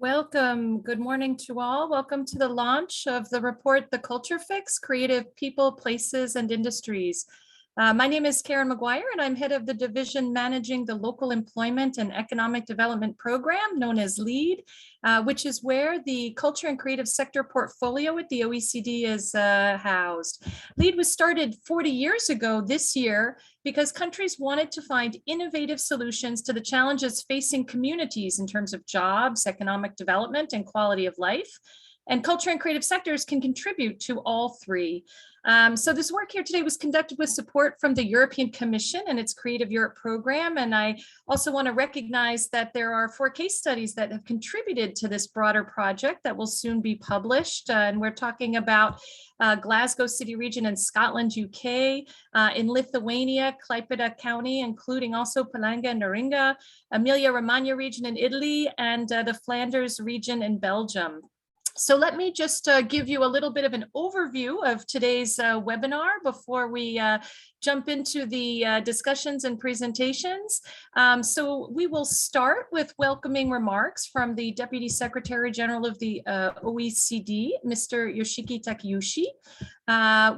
Welcome. Good morning to all. Welcome to the launch of the report, The Culture Fix, Creative People, Places, and Industries. My name is Karen McGuire, and I'm head of the division managing the Local Employment and Economic Development Program, known as LEAD, which is where the culture and creative sector portfolio at the OECD is housed. LEAD was started 40 years ago this year because countries wanted to find innovative solutions to the challenges facing communities in terms of jobs, economic development, and quality of life. And culture and creative sectors can contribute to all three. So this work here today was conducted with support from the European Commission and its Creative Europe program. And I also want to recognize that there are 4 case studies that have contributed to this broader project that will soon be published. And we're talking about Glasgow City Region in Scotland, UK, in Lithuania, Klaipėda County, including also Palanga and Neringa, Emilia-Romagna region in Italy, and the Flanders region in Belgium. So let me just give you a little bit of an overview of today's webinar before we jump into the discussions and presentations. So we will start with welcoming remarks from the Deputy Secretary General of the OECD, Mr. Yoshiki Takeuchi.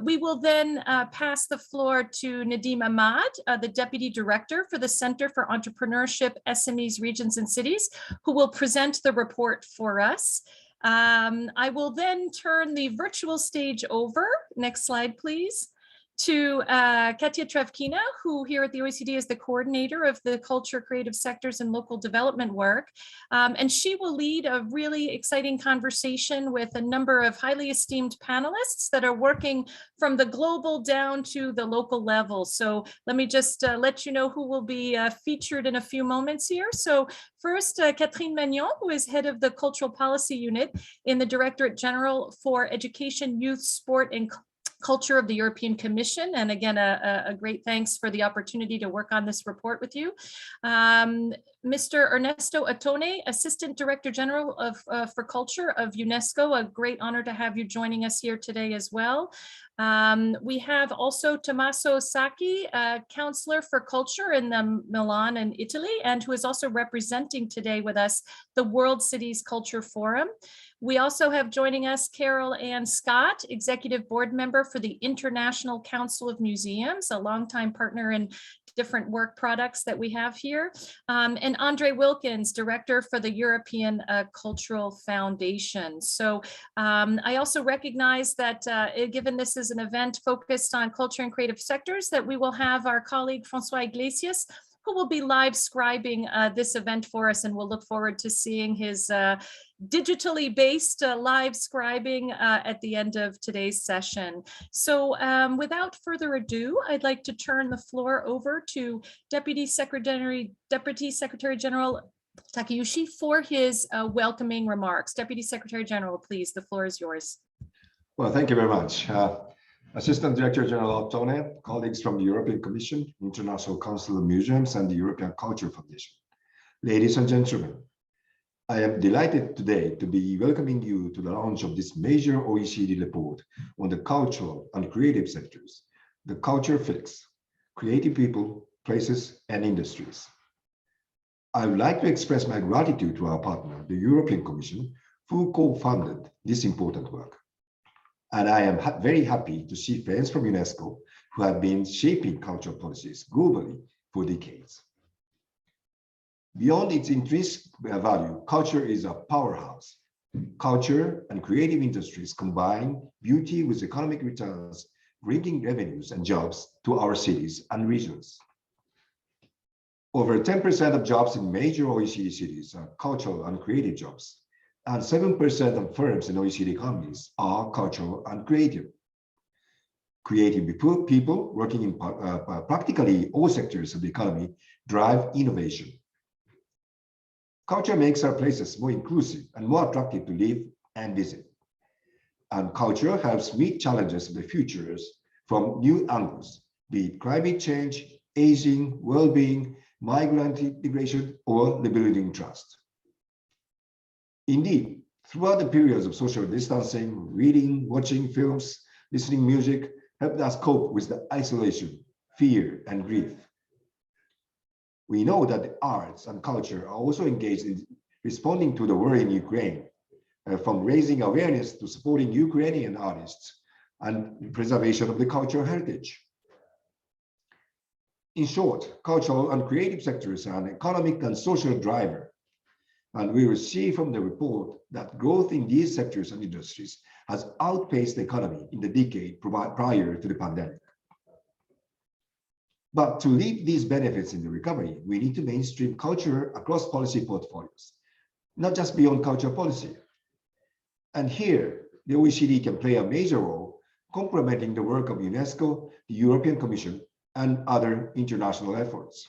We will then pass the floor to Nadim Ahmad, the Deputy Director for the Center for Entrepreneurship, SMEs, Regions and Cities, who will present the report for us. I will then turn the virtual stage over, next slide please, to Katia Travkina, who here at the OECD is the coordinator of the culture, creative sectors, and local development work. And she will lead a really exciting conversation with a number of highly esteemed panelists that are working from the global down to the local level. So let me just let you know who will be featured in a few moments here. So first, Catherine Magnon, who is head of the Cultural Policy Unit in the Directorate General for Education, Youth, Sport, and Culture of the European Commission. And again, a great thanks for the opportunity to work on this report with you. Mr. Ernesto Atone, Assistant Director General for Culture of UNESCO. A great honor to have you joining us here today as well. We have also Tommaso Sacchi, Counselor for Culture in Milan in Italy, and who is also representing today with us the World Cities Culture Forum. We also have joining us Carol Ann Scott, Executive Board Member for the International Council of Museums, a longtime partner in different work products that we have here, and Andre Wilkins, Director for the European Cultural Foundation. So I also recognize that given this is an event focused on culture and creative sectors, that we will have our colleague Francois Iglesias, who will be live scribing this event for us, and we'll look forward to seeing his digitally based live scribing at the end of today's session. So without further ado, I'd like to turn the floor over to Deputy Secretary General Takeuchi for his welcoming remarks. Deputy Secretary General, please, the floor is yours. Well, thank you very much. Assistant Director General Tone, colleagues from the European Commission, International Council of Museums, and the European Culture Foundation. Ladies and gentlemen, I am delighted today to be welcoming you to the launch of this major OECD report on the cultural and creative sectors, the Culture Fix, Creative People, Places, and Industries. I would like to express my gratitude to our partner, the European Commission, who co-funded this important work. And I am very happy to see friends from UNESCO who have been shaping cultural policies globally for decades. Beyond its intrinsic value, culture is a powerhouse. Culture and creative industries combine beauty with economic returns, bringing revenues and jobs to our cities and regions. Over 10% of jobs in major OECD cities are cultural and creative jobs, and 7% of firms in OECD economies are cultural and creative. Creative people working in practically all sectors of the economy drive innovation. Culture makes our places more inclusive and more attractive to live and visit. And culture helps meet challenges of the futures from new angles, be it climate change, aging, well-being, migrant integration, or rebuilding trust. Indeed, throughout the periods of social distancing, reading, watching films, listening music helped us cope with the isolation, fear, and grief. We know that the arts and culture are also engaged in responding to the war in Ukraine, from raising awareness to supporting Ukrainian artists and preservation of the cultural heritage. In short, cultural and creative sectors are an economic and social driver. And we will see from the report that growth in these sectors and industries has outpaced the economy in the decade prior to the pandemic. But to reap these benefits in the recovery, we need to mainstream culture across policy portfolios, not just beyond culture policy. And here, the OECD can play a major role, complementing the work of UNESCO, the European Commission, and other international efforts.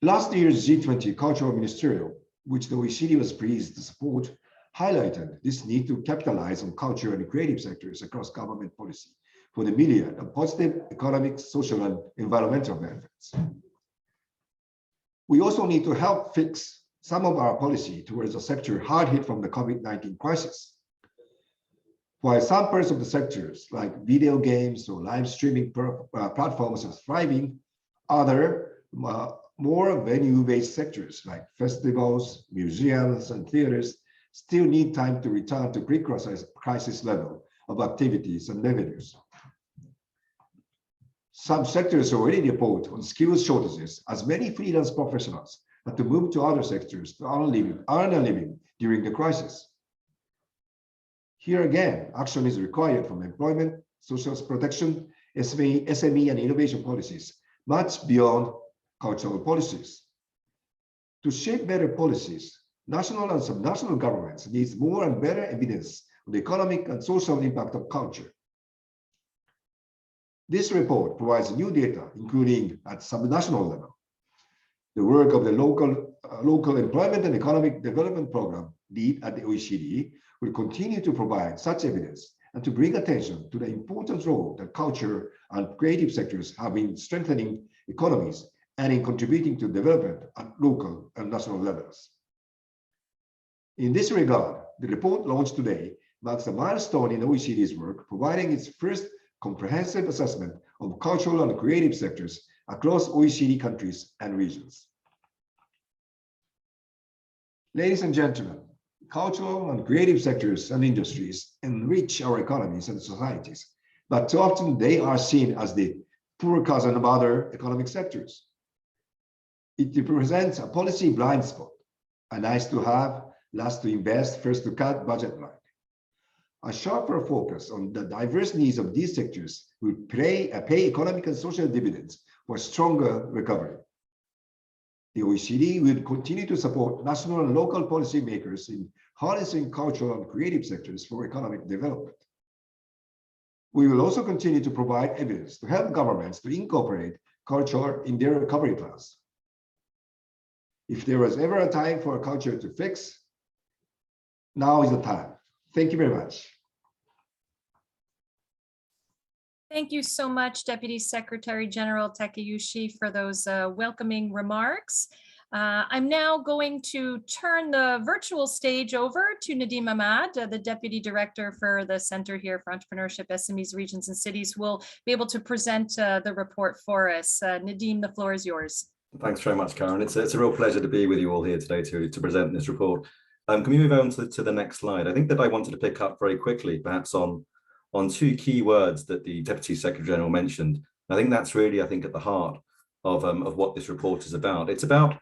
Last year's G20 Cultural Ministerial, which the OECD was pleased to support, highlighted this need to capitalize on culture and creative sectors across government policy for the myriad of positive economic, social, and environmental benefits. We also need to help fix some of our policy towards a sector hard hit from the COVID-19 crisis. While some parts of the sectors, like video games or live streaming platforms, are thriving, other more venue-based sectors like festivals, museums, and theaters still need time to return to pre-crisis level of activities and revenues. Some sectors already report on skills shortages, as many freelance professionals had to move to other sectors to earn a living during the crisis. Here again, action is required from employment, social protection, SME and innovation policies, much beyond cultural policies. To shape better policies, national and subnational governments need more and better evidence of the economic and social impact of culture. This report provides new data, including at subnational level. The work of the local employment and economic development program lead at the OECD will continue to provide such evidence and to bring attention to the important role that culture and creative sectors have in strengthening economies and in contributing to development at local and national levels. In this regard, the report launched today marks a milestone in OECD's work, providing its first comprehensive assessment of cultural and creative sectors across OECD countries and regions. Ladies and gentlemen, cultural and creative sectors and industries enrich our economies and societies, but too often they are seen as the poor cousin of other economic sectors. It represents a policy blind spot, a nice to have, last to invest, first to cut budget line. A sharper focus on the diverse needs of these sectors will pay economic and social dividends for stronger recovery. The OECD will continue to support national and local policymakers in harnessing cultural and creative sectors for economic development. We will also continue to provide evidence to help governments to incorporate culture in their recovery plans. If there was ever a time for a culture to fix, now is the time. Thank you very much. Thank you so much, Deputy Secretary General Takeuchi, for those welcoming remarks. I'm now going to turn the virtual stage over to Nadim Ahmad, the Deputy Director for the Center here for Entrepreneurship, SMEs, Regions and Cities, who will be able to present the report for us. Nadim, the floor is yours. Thanks very much, Karen. It's a real pleasure to be with you all here today to present this report. Can we move on to the next slide? I think that I wanted to pick up very quickly, perhaps on two key words that the Deputy Secretary General mentioned. I think that's really, at the heart of what this report is about. It's about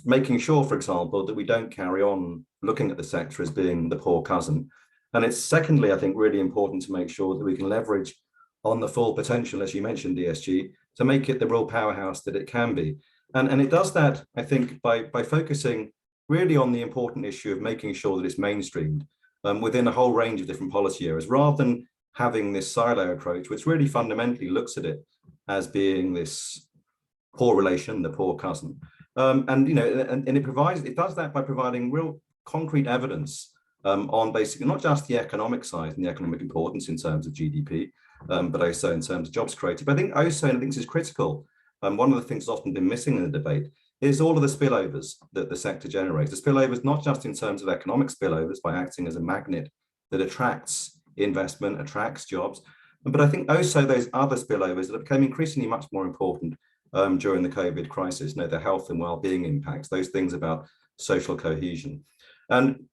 making sure, for example, that we don't carry on looking at the sector as being the poor cousin. And it's secondly, I think, really important to make sure that we can leverage on the full potential, as you mentioned, ESG, to make it the real powerhouse that it can be. And it does that, I think, by focusing really on the important issue of making sure that it's mainstreamed within a whole range of different policy areas, rather than having this silo approach, which really fundamentally looks at it as being this poor relation, the poor cousin. And it does that by providing real concrete evidence on basically not just the economic side and the economic importance in terms of GDP, but also in terms of jobs created. But I think also, and I think this is critical, one of the things that's often been missing in the debate is all of the spillovers that the sector generates. The spillovers, not just in terms of economic spillovers by acting as a magnet that attracts investment, attracts jobs, but I think also those other spillovers that have become increasingly much more important during the COVID crisis, the health and well-being impacts, those things about social cohesion. And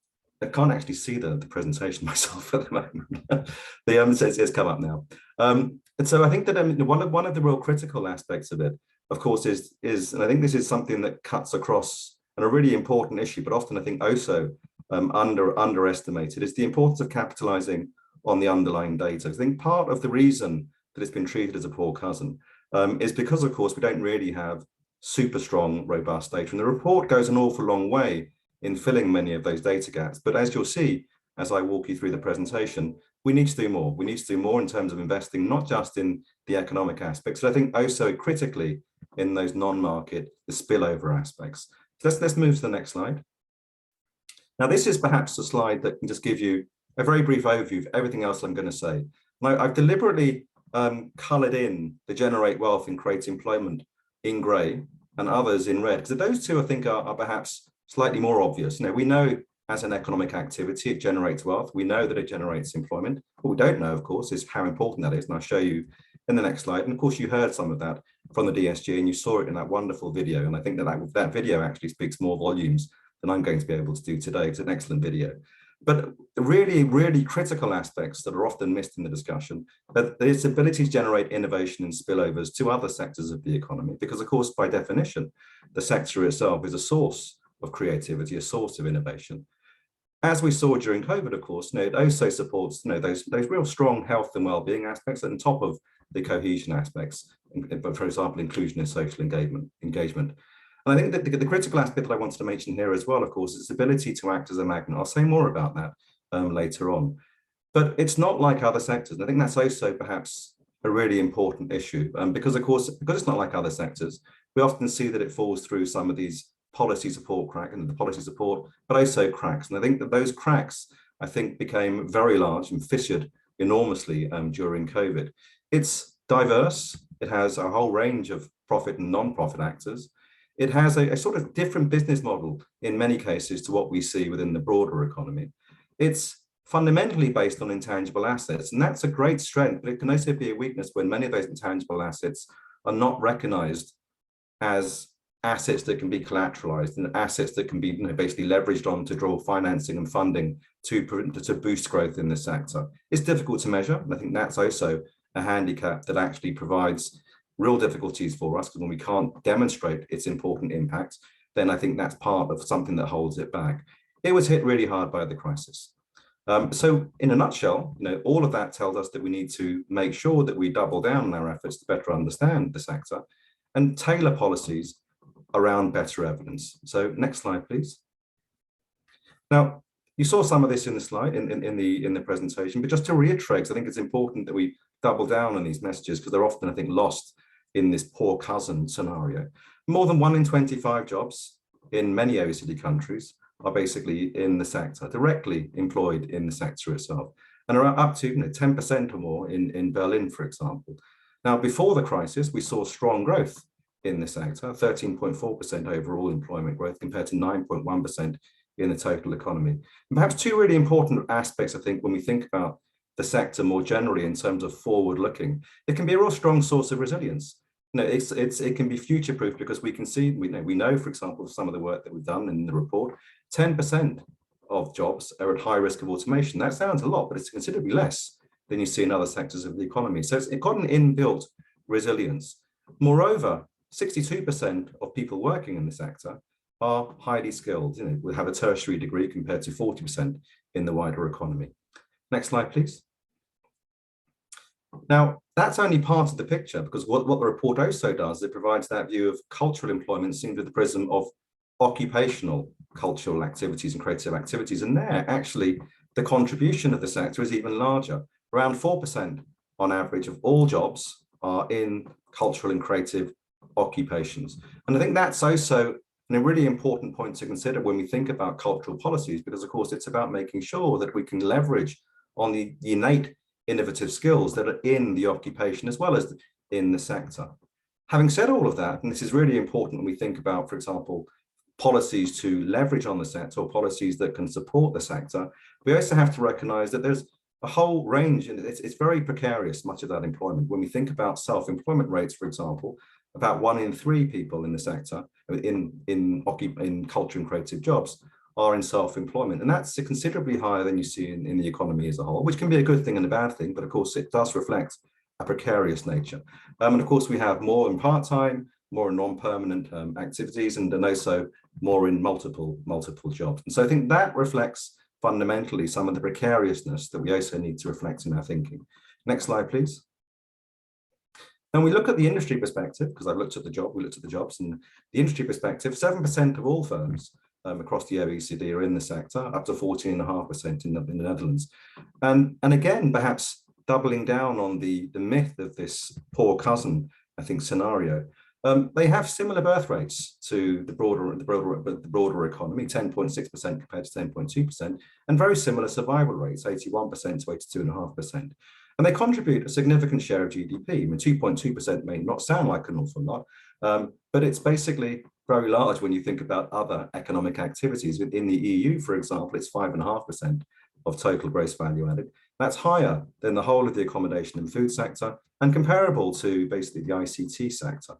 I can't actually see the presentation myself at the moment. It's come up now. And so I think that one of the real critical aspects of it, of course, is, and I think this is something that cuts across and a really important issue, but often I think also underestimated, is the importance of capitalizing on the underlying data. I think part of the reason that it's been treated as a poor cousin is because, of course, we don't really have super strong, robust data. And the report goes an awful long way in filling many of those data gaps. But as you'll see, as I walk you through the presentation, we need to do more. We need to do more in terms of investing, not just in the economic aspects, but I think also critically in those non-market, the spillover aspects. So let's move to the next slide. Now, this is perhaps a slide that can just give you a very brief overview of everything else I'm going to say. Now, I've deliberately colored in the generate wealth and create employment in gray and others in red, because those two I think are perhaps slightly more obvious. We know as an economic activity, it generates wealth. We know that it generates employment. What we don't know, of course, is how important that is. And I'll show you in the next slide. And of course, you heard some of that from the DSG and you saw it in that wonderful video. And I think that video actually speaks more volumes than I'm going to be able to do today. It's an excellent video. But the really, really critical aspects that are often missed in the discussion are its ability to generate innovation and spillovers to other sectors of the economy. Because of course, by definition, the sector itself is a source of creativity, a source of innovation. As we saw during COVID, of course, it also supports those real strong health and well-being aspects on top of the cohesion aspects, for example, inclusion and social engagement. And I think that the critical aspect that I wanted to mention here as well, of course, is its ability to act as a magnet. I'll say more about that later on. But it's not like other sectors. And I think that's also perhaps a really important issue because, of course, because it's not like other sectors, we often see that it falls through some of these policy support but also cracks. And I think that those cracks, I think, became very large and fissured enormously during COVID. It's diverse, It has a whole range of profit and non-profit actors. It has a sort of different business model in many cases to what we see within the broader economy. It's fundamentally based on intangible assets, and that's a great strength, but it can also be a weakness when many of those intangible assets are not recognized as assets that can be collateralized and assets that can be basically leveraged on to draw financing and funding to boost growth in the sector. It's difficult to measure, and I think that's also a handicap that actually provides real difficulties for us, because when we can't demonstrate its important impact, then I think that's part of something that holds it back. It was hit really hard by the crisis. So in a nutshell, all of that tells us that we need to make sure that we double down on our efforts to better understand the sector and tailor policies around better evidence. So next slide, please. Now, you saw some of this in the slide, in the presentation, but just to reiterate, I think it's important that we double down on these messages because they're often, I think, lost in this poor cousin scenario. More than 1 in 25 jobs in many OECD countries are basically in the sector, directly employed in the sector itself, and are up to 10% or more in Berlin, for example. Now, before the crisis, we saw strong growth in the sector, 13.4% overall employment growth compared to 9.1% in the total economy. And perhaps two really important aspects, I think, when we think about the sector more generally in terms of forward looking, it can be a real strong source of resilience. It can be future-proof because we can see, we know, for example, some of the work that we've done in the report, 10% of jobs are at high risk of automation. That sounds a lot, but it's considerably less than you see in other sectors of the economy. So it's got an inbuilt resilience. Moreover, 62% of people working in the sector are highly skilled, will have a tertiary degree compared to 40% in the wider economy. Next slide, please. Now, that's only part of the picture, because what the report also does, it provides that view of cultural employment seen through the prism of occupational cultural activities and creative activities. And there, actually, the contribution of the sector is even larger. Around 4% on average of all jobs are in cultural and creative occupations. And I think that's also a really important point to consider when we think about cultural policies, because of course it's about making sure that we can leverage on the innate innovative skills that are in the occupation as well as in the sector. Having said all of that, and this is really important when we think about, for example, policies to leverage on the sector or policies that can support the sector, we also have to recognize that there's a whole range, and it's very precarious, much of that employment. When we think about self-employment rates, for example, about 1 in 3 people in the sector in culture and creative jobs are in self-employment. And that's considerably higher than you see in the economy as a whole, which can be a good thing and a bad thing, but of course it does reflect a precarious nature. And of course we have more in part-time, more in non-permanent activities, and also more in multiple jobs. And so I think that reflects fundamentally some of the precariousness that we also need to reflect in our thinking. Next slide, please. And we look at the industry perspective, because we looked at the jobs, and the industry perspective, 7% of all firms across the OECD are in the sector, up to 14.5% in the Netherlands. And again, perhaps doubling down on the myth of this poor cousin, I think, scenario. They have similar birth rates to the broader economy, 10.6% compared to 10.2%, and very similar survival rates, 81% to 82.5%. And they contribute a significant share of GDP. I mean, 2.2% may not sound like an awful lot, but it's basically very large when you think about other economic activities. In the EU, for example, it's 5.5% of total gross value added. That's higher than the whole of the accommodation and food sector, and comparable to basically the ICT sector.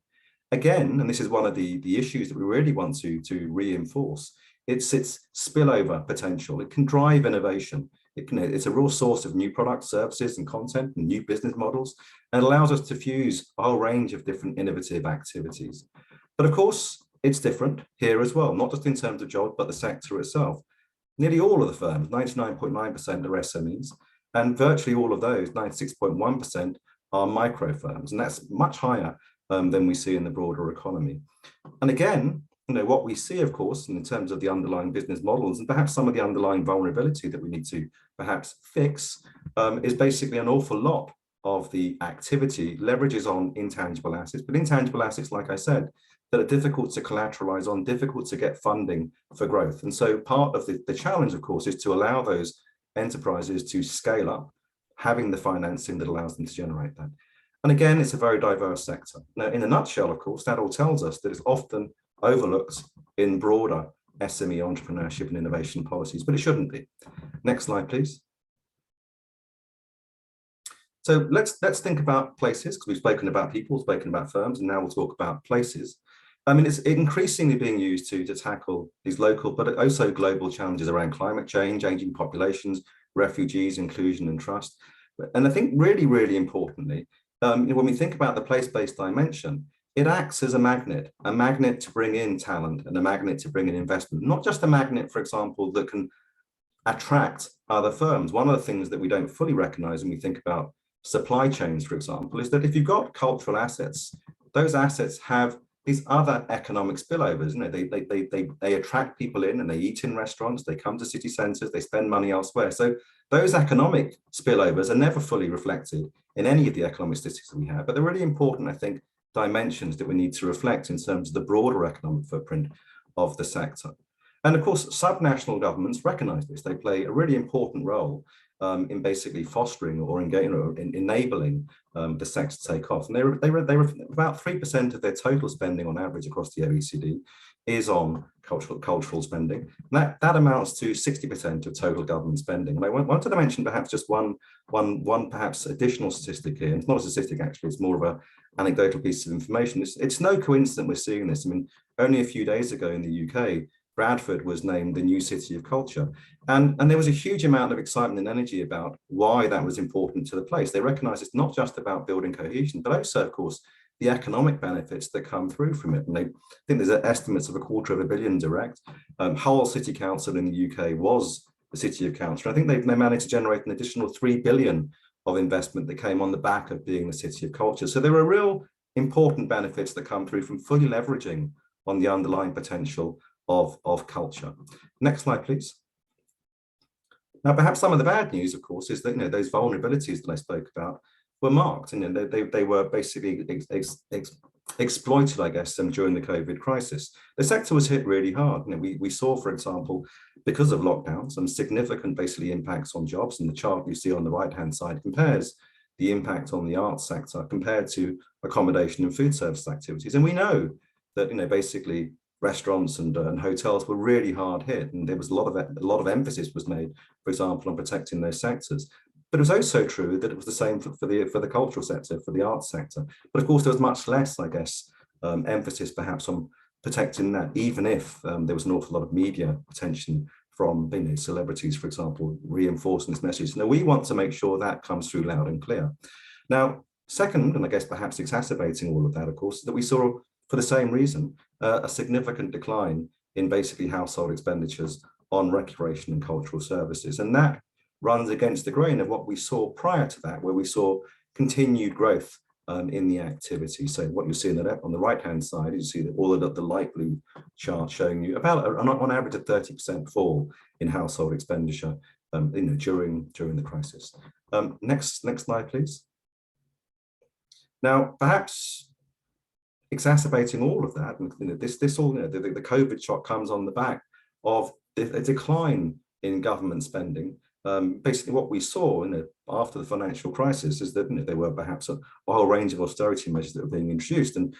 Again, and this is one of the issues that we really want to reinforce, it's its spillover potential. It can drive innovation. It's a real source of new products, services, and content, and new business models, and allows us to fuse a whole range of different innovative activities. But of course, it's different here as well, not just in terms of jobs, but the sector itself. Nearly all of the firms, 99.9% are SMEs, and virtually all of those, 96.1%, are micro firms, and that's much higher than we see in the broader economy. And again, what we see, of course, in terms of the underlying business models and perhaps some of the underlying vulnerability that we need to perhaps fix is basically an awful lot of the activity leverages on intangible assets, but intangible assets, like I said, that are difficult to collateralize on, difficult to get funding for growth. And so part of the challenge, of course, is to allow those enterprises to scale up, having the financing that allows them to generate that. And again, it's a very diverse sector. Now, in a nutshell, of course, that all tells us that it's often overlooked in broader SME entrepreneurship and innovation policies, but it shouldn't be. Next slide, please. So let's think about places, because we've spoken about people, spoken about firms, and now we'll talk about places. I mean, it's increasingly being used to tackle these local, but also global challenges around climate change, aging populations, refugees, inclusion and trust. And I think really, really importantly, when we think about the place-based dimension, it acts as a magnet to bring in talent and a magnet to bring in investment, not just a magnet, for example, that can attract other firms. One of the things that we don't fully recognize when we think about supply chains, for example, is that if you've got cultural assets, those assets have these other economic spillovers. You know, they attract people in and they eat in restaurants, they come to city centres, they spend money elsewhere. So those economic spillovers are never fully reflected in any of the economic statistics that we have. But they're really important, I think, dimensions that we need to reflect in terms of the broader economic footprint of the sector. And of course, subnational governments recognize this. They play a really important role in basically fostering or engaging or enabling the sector to take off. And they were about 3% of their total spending on average across the OECD is on cultural spending. And that amounts to 60% of total government spending. And I wanted to mention perhaps just one perhaps additional statistic here. And it's not a statistic actually, it's more of an anecdotal piece of information. It's no coincidence we're seeing this. I mean, only a few days ago in the UK, Bradford was named the new city of culture. And there was a huge amount of excitement and energy about why that was important to the place. They recognize it's not just about building cohesion, but also, of course, the economic benefits that come through from it. And I think there's estimates of $250 million direct. Hull City Council in the UK was the city of culture. I think they managed to generate an additional $3 billion of investment that came on the back of being the city of culture. So there are real important benefits that come through from fully leveraging on the underlying potential of culture. Next slide, please. Now, perhaps some of the bad news, of course, is that those vulnerabilities that I spoke about were marked, and they were basically exploited, I guess, during the COVID crisis. The sector was hit really hard. We saw, for example, because of lockdown, some significant basically impacts on jobs, and the chart you see on the right-hand side compares the impact on the arts sector compared to accommodation and food service activities. And we know that basically restaurants and hotels were really hard hit, and there was a lot of emphasis was made, for example, on protecting those sectors. But it was also true that it was the same for the cultural sector, for the arts sector. But of course, there was much less, I guess, emphasis perhaps on protecting that, even if there was an awful lot of media attention from celebrities, for example, reinforcing this message. Now, we want to make sure that comes through loud and clear. Now, second, and I guess perhaps exacerbating all of that, of course, that we saw, for the same reason, a significant decline in basically household expenditures on recreation and cultural services. And that runs against the grain of what we saw prior to that, where we saw continued growth in the activity. So what you see on the right-hand side, you see that all of the light blue chart showing you about on average a 30% fall in household expenditure during the crisis. Next slide, please. Now, perhaps exacerbating all of that, and the COVID shock comes on the back of a decline in government spending. Basically, what we saw after the financial crisis is that there were perhaps a whole range of austerity measures that were being introduced, and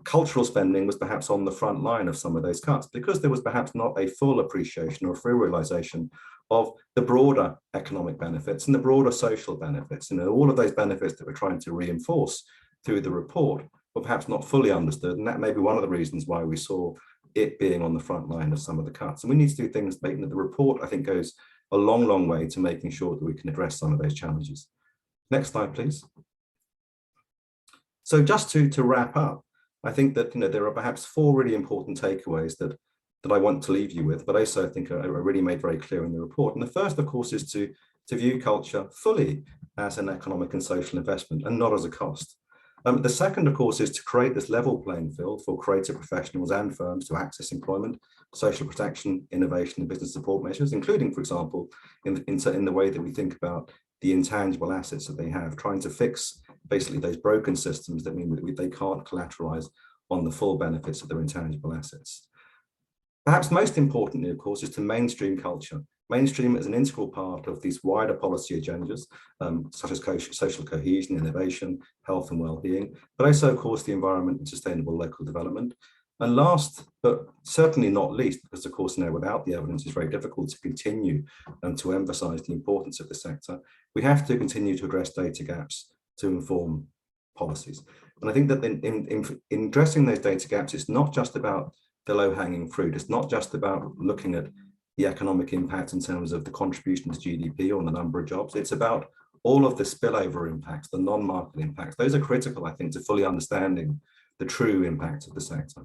cultural spending was perhaps on the front line of some of those cuts because there was perhaps not a full appreciation or full realization of the broader economic benefits and the broader social benefits. All of those benefits that we're trying to reinforce through the report were perhaps not fully understood, and that may be one of the reasons why we saw it being on the front line of some of the cuts. And we need to do things, making the report, I think, goes a long, long way to making sure that we can address some of those challenges. Next slide, please. So just to wrap up, I think that there are perhaps 4 really important takeaways that I want to leave you with, but also I think are really made very clear in the report. And the first, of course, is to view culture fully as an economic and social investment and not as a cost. The second, of course, is to create this level playing field for creative professionals and firms to access employment, social protection, innovation, and business support measures, including, for example, in the way that we think about the intangible assets that they have, trying to fix basically those broken systems that mean that they can't collateralize on the full benefits of their intangible assets. Perhaps most importantly, of course, is to mainstream culture. Mainstream is an integral part of these wider policy agendas, such as social cohesion, innovation, health and well-being, but also, of course, the environment and sustainable local development. And last, but certainly not least, because of course now without the evidence it's very difficult to continue to emphasize the importance of the sector, we have to continue to address data gaps to inform policies. And I think that in addressing those data gaps, it's not just about the low-hanging fruit. It's not just about looking at the economic impact in terms of the contribution to GDP or the number of jobs. It's about all of the spillover impacts, the non-market impacts. Those are critical, I think, to fully understanding the true impact of the sector.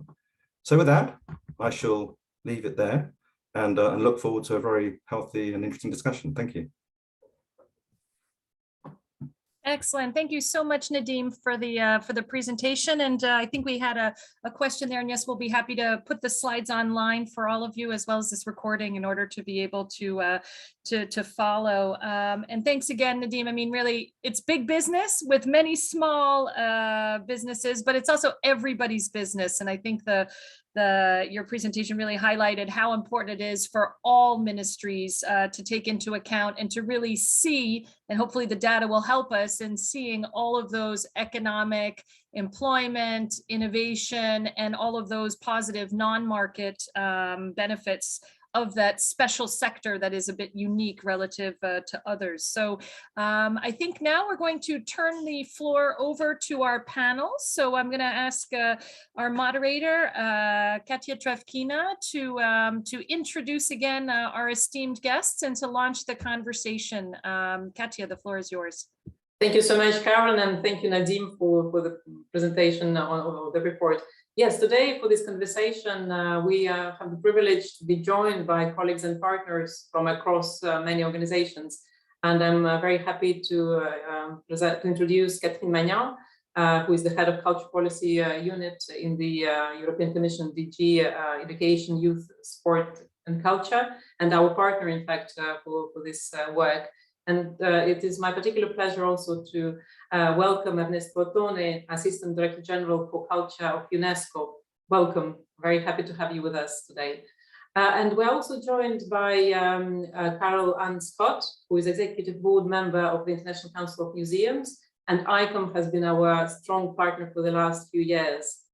So with that, I shall leave it there and look forward to a very healthy and interesting discussion. Thank you. Excellent. Thank you so much, Nadim, for the presentation. And I think we had a question there. And yes, we'll be happy to put the slides online for all of you, as well as this recording, in order to be able to follow. And thanks again, Nadim. I mean, really, it's big business with many small businesses, but it's also everybody's business. And I think your presentation really highlighted how important it is for all ministries to take into account and to really see, and hopefully the data will help us in seeing all of those economic, employment, innovation, and all of those positive non-market benefits of that special sector that is a bit unique relative to others. So I think now we're going to turn the floor over to our panel. So I'm going to ask our moderator, Katia Trevkina, to introduce again our esteemed guests and to launch the conversation. Katia, the floor is yours. Thank you so much, Karen, and thank you, Nadim, for the presentation on the report. Yes, today for this conversation, we have the privilege to be joined by colleagues and partners from across many organizations. And I'm very happy to introduce Catherine Magnan, who is the head of culture policy unit in the European Commission DG Education, Youth, Sport and Culture, and our partner, in fact, for this work. And it is my particular pleasure also to welcome Ernesto Ottone, Assistant Director General for Culture of UNESCO. Welcome, very happy to have you with us today. And we're also joined by Carol Ann Scott, who is Executive Board Member of the International Council of Museums, and ICOM has been our strong partner for the last few years.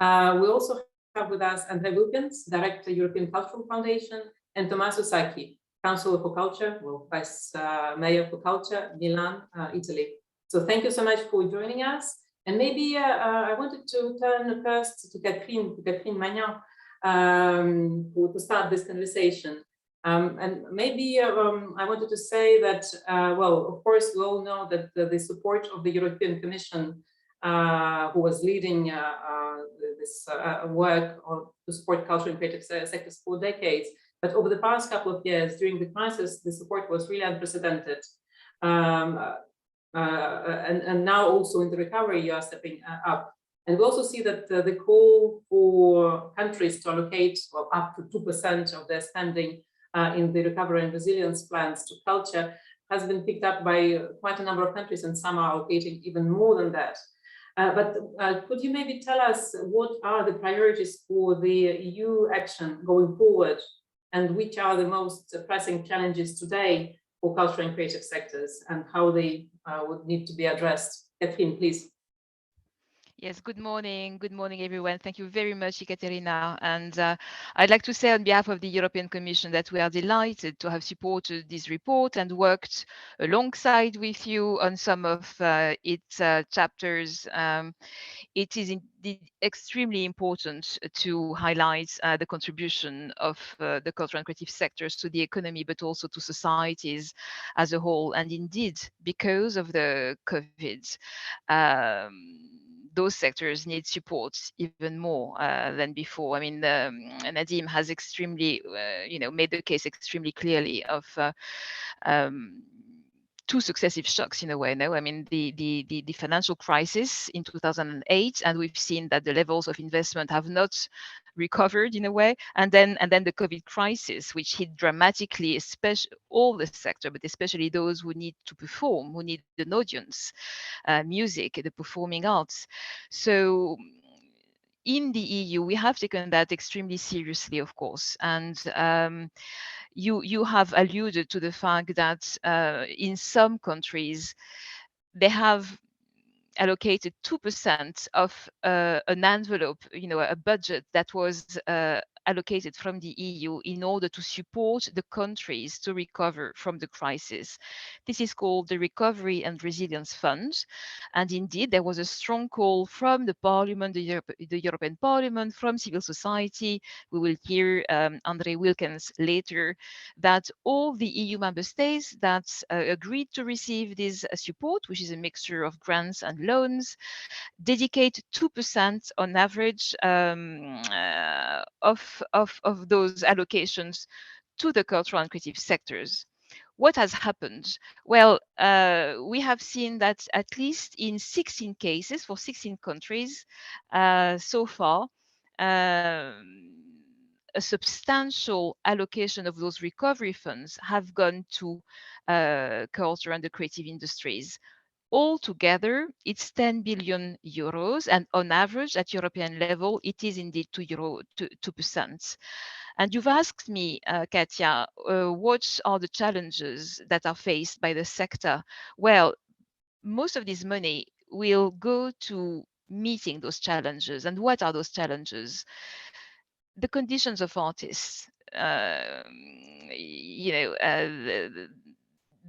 We also have with us André Wilkins, Director, European Cultural Foundation, and Tommaso Sacchi, Councillor for Culture, well, Vice Mayor for Culture, Milan, Italy. So thank you so much for joining us. And maybe I wanted to turn first to Catherine Magnan to start this conversation. And maybe I wanted to say that, well, of course, we all know that the support of the European Commission, who was leading this work to support culture and creative sectors for decades. But over the past couple of years, during the crisis, the support was really unprecedented. And now also in the recovery, you are stepping up. And we also see that the call for countries to allocate up to 2% of their spending in the recovery and resilience plans to culture has been picked up by quite a number of countries, and some are allocating even more than that. But could you maybe tell us what are the priorities for the EU action going forward, and which are the most pressing challenges today for cultural and creative sectors, and how they would need to be addressed? Catherine, please. Yes, good morning, everyone. Thank you very much, Ekaterina. And I'd like to say on behalf of the European Commission that we are delighted to have supported this report and worked alongside with you on some of its chapters. It is indeed extremely important to highlight the contribution of the cultural and creative sectors to the economy, but also to societies as a whole. And indeed, because of the COVID, those sectors need support even more than before. I mean, Nadim has extremely, made the case extremely clearly of two successive shocks in a way. No, I mean the financial crisis in 2008, and we've seen that the levels of investment have not recovered in a way, and then the COVID crisis, which hit dramatically, especially all the sector, but especially those who need to perform, who need an audience, music, the performing arts. So in the EU, we have taken that extremely seriously, of course. And you have alluded to the fact that in some countries, they have allocated 2% of an envelope, a budget that was allocated from the EU in order to support the countries to recover from the crisis. This is called the Recovery and Resilience Fund. And indeed, there was a strong call from the Parliament, the European Parliament, from civil society. We will hear André Wilkens later, that all the EU member states that agreed to receive this support, which is a mixture of grants and loans, dedicate 2% on average of those allocations to the cultural and creative sectors. What has happened? Well, we have seen that at least in 16 cases for 16 countries so far, a substantial allocation of those recovery funds have gone to culture and the creative industries. Altogether, it's 10 billion euros, and on average, at European level, it is indeed 2%. And you've asked me, Katja, what are the challenges that are faced by the sector? Well, most of this money will go to meeting those challenges. And what are those challenges? The conditions of artists.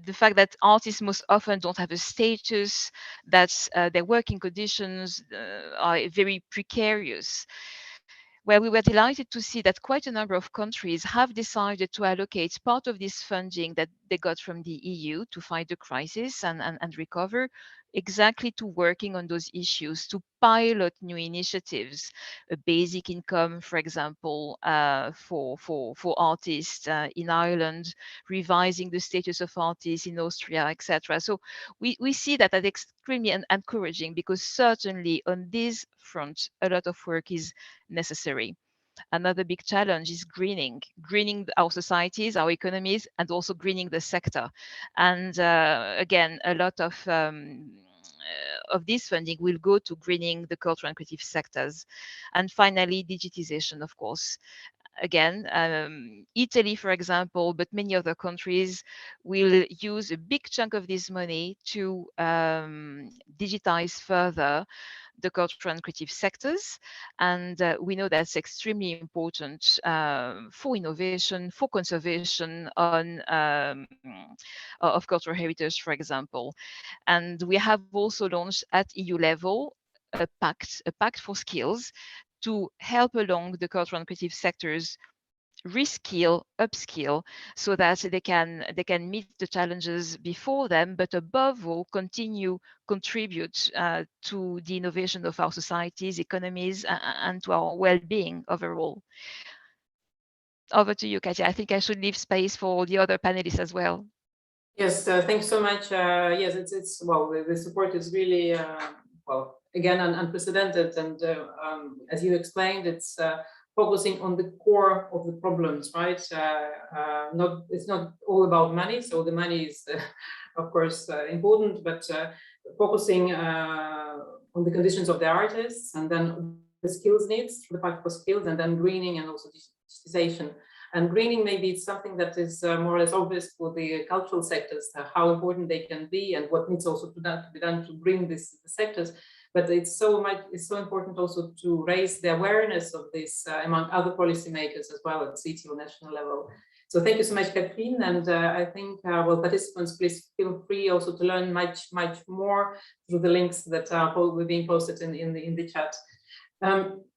The fact that artists most often don't have a status, that their working conditions are very precarious. Well, we were delighted to see that quite a number of countries have decided to allocate part of this funding that they got from the EU to fight the crisis and recover, exactly to working on those issues, to pilot new initiatives, a basic income, for example, for artists in Ireland, revising the status of artists in Austria, etc. So we see that as extremely encouraging, because certainly on this front, a lot of work is necessary. Another big challenge is greening our societies, our economies, and also greening the sector. And again, a lot of this funding will go to greening the cultural and creative sectors. And finally, digitization, of course. Again, Italy, for example, but many other countries will use a big chunk of this money to digitize further the cultural and creative sectors. And we know that's extremely important for innovation, for conservation of cultural heritage, for example. And we have also launched at EU level a pact for skills to help along the cultural and creative sectors reskill, upskill, so that they can meet the challenges before them, but above all, contribute to the innovation of our societies, economies, and to our well-being overall. Over to you, Katja. I think I should leave space for the other panelists as well. Yes, thanks so much. Yes, it's well, the support is really well, again, unprecedented, and as you explained, it's focusing on the core of the problems, right? It's not all about money. So the money is, of course, important, but focusing on the conditions of the artists, and then the skills needs, the fight for skills, and then greening and also digitization. And greening, maybe it's something that is more or less obvious for the cultural sectors, how important they can be, and what needs also to be done to green these sectors. But it's so important also to raise the awareness of this among other policymakers as well at city or national level. So thank you so much, Catherine. And I think, well, participants, please feel free also to learn much more through the links that are being posted in the chat.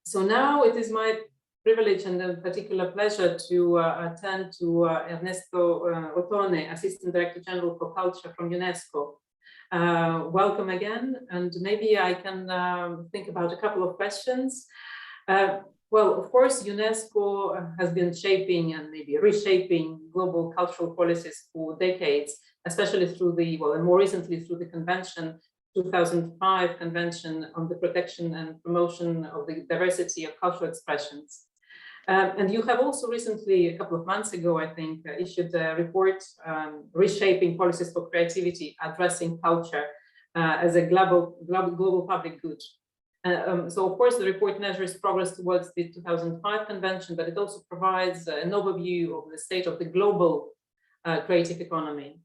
So now it is my privilege and a particular pleasure to attend to Ernesto Ottone, Assistant Director General for Culture from UNESCO. Welcome again, and maybe I can think about a couple of questions. Well, of course, UNESCO has been shaping and maybe reshaping global cultural policies for decades, especially through the, well, and more recently through the convention, 2005 Convention on the Protection and Promotion of the Diversity of Cultural Expressions. And you have also recently, a couple of months ago, I think, issued a report, Reshaping Policies for Creativity, Addressing Culture as a global public good. So of course, the report measures progress towards the 2005 convention, but it also provides an overview of the state of the global creative economy.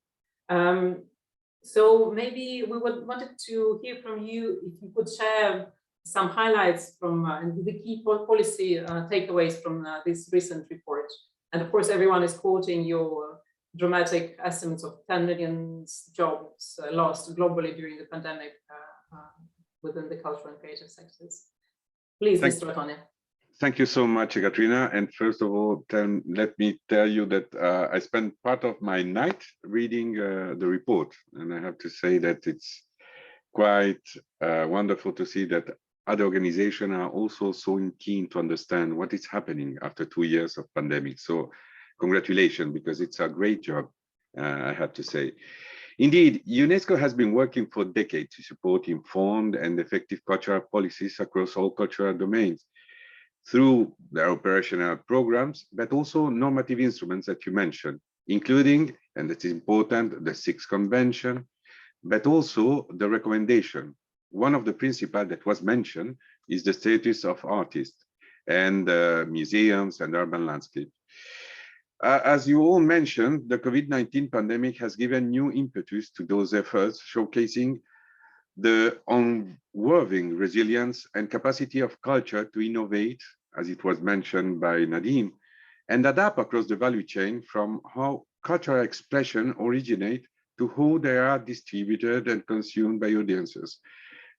So maybe we wanted to hear from you if you could share some highlights from the key policy takeaways from this recent report. And of course, everyone is quoting your dramatic estimates of 10 million jobs lost globally during the pandemic within the cultural and creative sectors. Please, Mr. Ottone. Thank you so much, Katrina. And first of all, let me tell you that I spent part of my night reading the report. And I have to say that it's quite wonderful to see that other organizations are also so keen to understand what is happening after 2 years of pandemic. So congratulations, because it's a great job, I have to say. Indeed, UNESCO has been working for decades to support informed and effective cultural policies across all cultural domains through their operational programs, but also normative instruments that you mentioned, including, and it's important, the Sixth Convention, but also the recommendation. One of the principles that was mentioned is the status of artists and museums and urban landscape. As you all mentioned, the COVID-19 pandemic has given new impetus to those efforts, showcasing the unwavering resilience and capacity of culture to innovate, as it was mentioned by Nadim, and adapt across the value chain from how cultural expression originate to how they are distributed and consumed by audiences,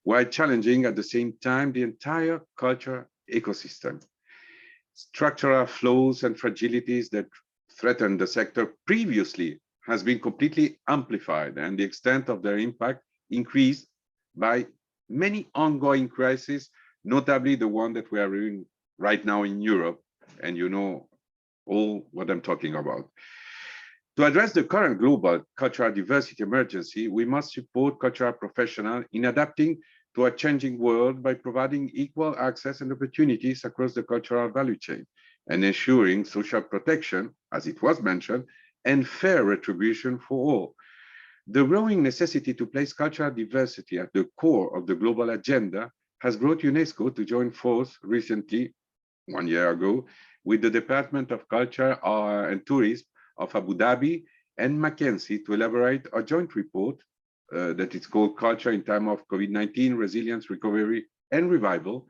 while challenging at the same time the entire cultural ecosystem. Structural flaws and fragilities that threatened the sector previously has been completely amplified, and the extent of their impact increased by many ongoing crises, notably the one that we are in right now in Europe, and you know all what I'm talking about. To address the current global cultural diversity emergency, we must support cultural professionals in adapting to a changing world by providing equal access and opportunities across the cultural value chain and ensuring social protection, as it was mentioned, and fair retribution for all. The growing necessity to place cultural diversity at the core of the global agenda has brought UNESCO to join force recently, 1 year ago, with the Department of Culture and Tourism of Abu Dhabi and Mackenzie to elaborate a joint report that is called Culture in Time of COVID-19, Resilience, Recovery, and Revival,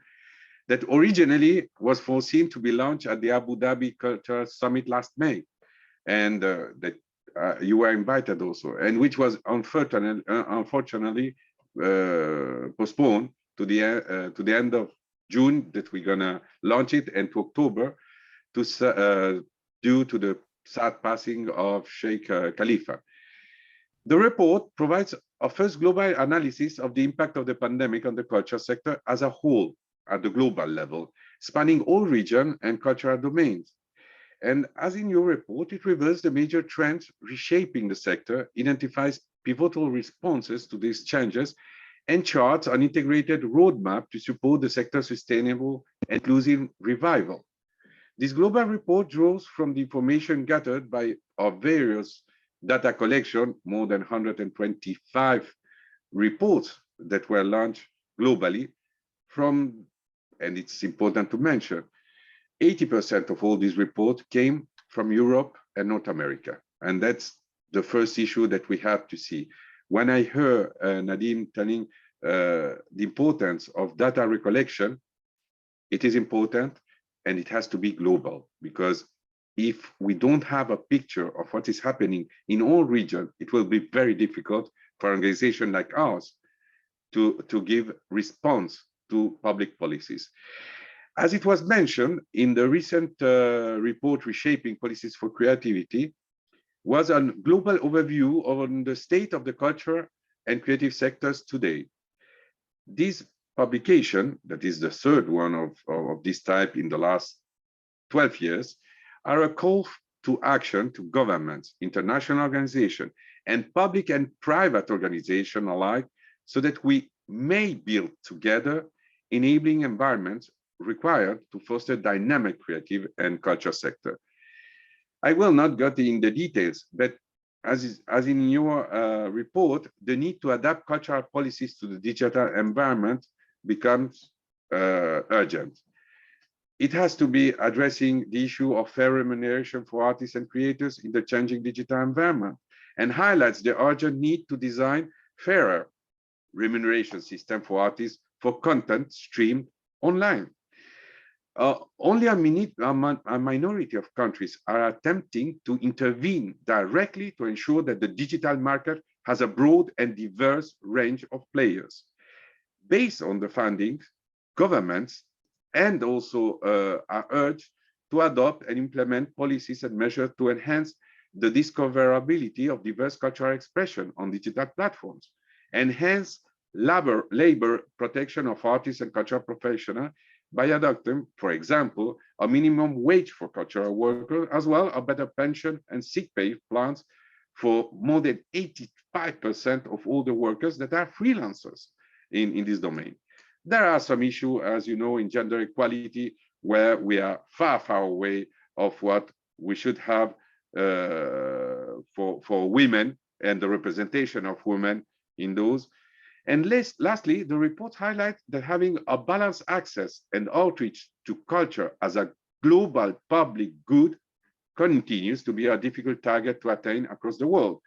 that originally was foreseen to be launched at the Abu Dhabi Culture Summit last May, and that you were invited also, and which was unfortunately postponed to the end of June, that we're gonna launch it, and to October, due to the sad passing of Sheikh Khalifa. The report provides a first global analysis of the impact of the pandemic on the culture sector as a whole at the global level, spanning all regions and cultural domains. And as in your report, it reveals the major trends reshaping the sector, identifies pivotal responses to these changes, and charts an integrated roadmap to support the sector's sustainable and inclusive revival. This global report draws from the information gathered by our various data collection, more than 125 reports that were launched globally from, and it's important to mention, 80% of all these reports came from Europe and North America. And that's the first issue that we have to see. When I heard Nadim telling the importance of data recollection, it is important, and it has to be global, because if we don't have a picture of what is happening in all regions, it will be very difficult for an organization like ours to give response to public policies. As it was mentioned in the recent report, Reshaping Policies for Creativity, was a global overview on the state of the culture and creative sectors today. This publication, that is the third one of this type in the last 12 years, are a call to action to governments, international organizations, and public and private organizations alike, so that we may build together enabling environments required to foster dynamic creative and culture sector. I will not go in the details, but as in your report, the need to adapt cultural policies to the digital environment becomes urgent. It has to be addressing the issue of fair remuneration for artists and creators in the changing digital environment, and highlights the urgent need to design fairer remuneration system for artists for content streamed online. Only a minority of countries are attempting to intervene directly to ensure that the digital market has a broad and diverse range of players. Based on the findings, governments and also are urged to adopt and implement policies and measures to enhance the discoverability of diverse cultural expression on digital platforms, enhance labor protection of artists and cultural professionals by adopting, for example, a minimum wage for cultural workers, as well as better pension and sick pay plans for more than 85% of all the workers that are freelancers in this domain. There are some issues, as you know, in gender equality, where we are far, far away of what we should have for women and the representation of women in those. And lastly, the report highlights that having a balanced access and outreach to culture as a global public good continues to be a difficult target to attain across the world.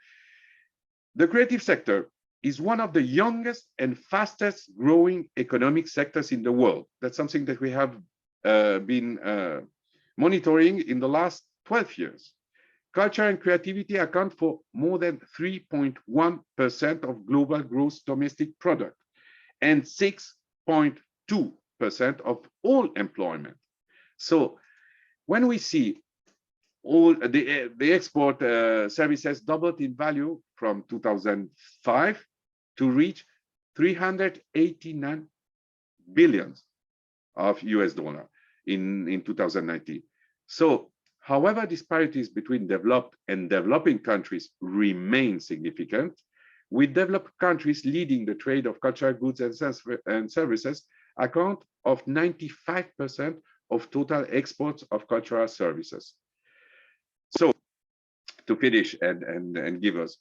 The creative sector is one of the youngest and fastest growing economic sectors in the world. That's something that we have been monitoring in the last 12 years. Culture and creativity account for more than 3.1% of global gross domestic product and 6.2% of all employment. So when we see all the export services doubled in value from 2005 to reach 389 billion of US dollar in 2019. So, however, disparities between developed and developing countries remain significant, with developed countries leading the trade of cultural goods and services account of 95% of total exports of cultural services. So, to finish and give us,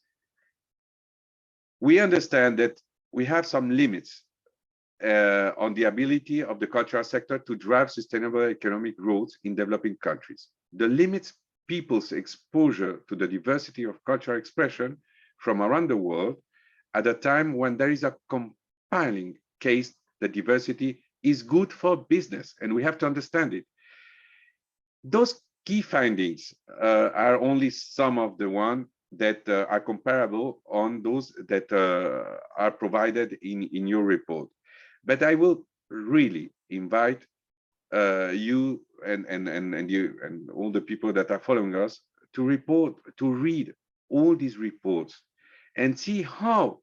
we understand that we have some limits on the ability of the cultural sector to drive sustainable economic growth in developing countries. The limits people's exposure to the diversity of cultural expression from around the world at a time when there is a compelling case that diversity is good for business, and we have to understand it. Those key findings are only some of the ones that are comparable on those that are provided in your report. But I will really invite you and all the people that are following us to read all these reports and see how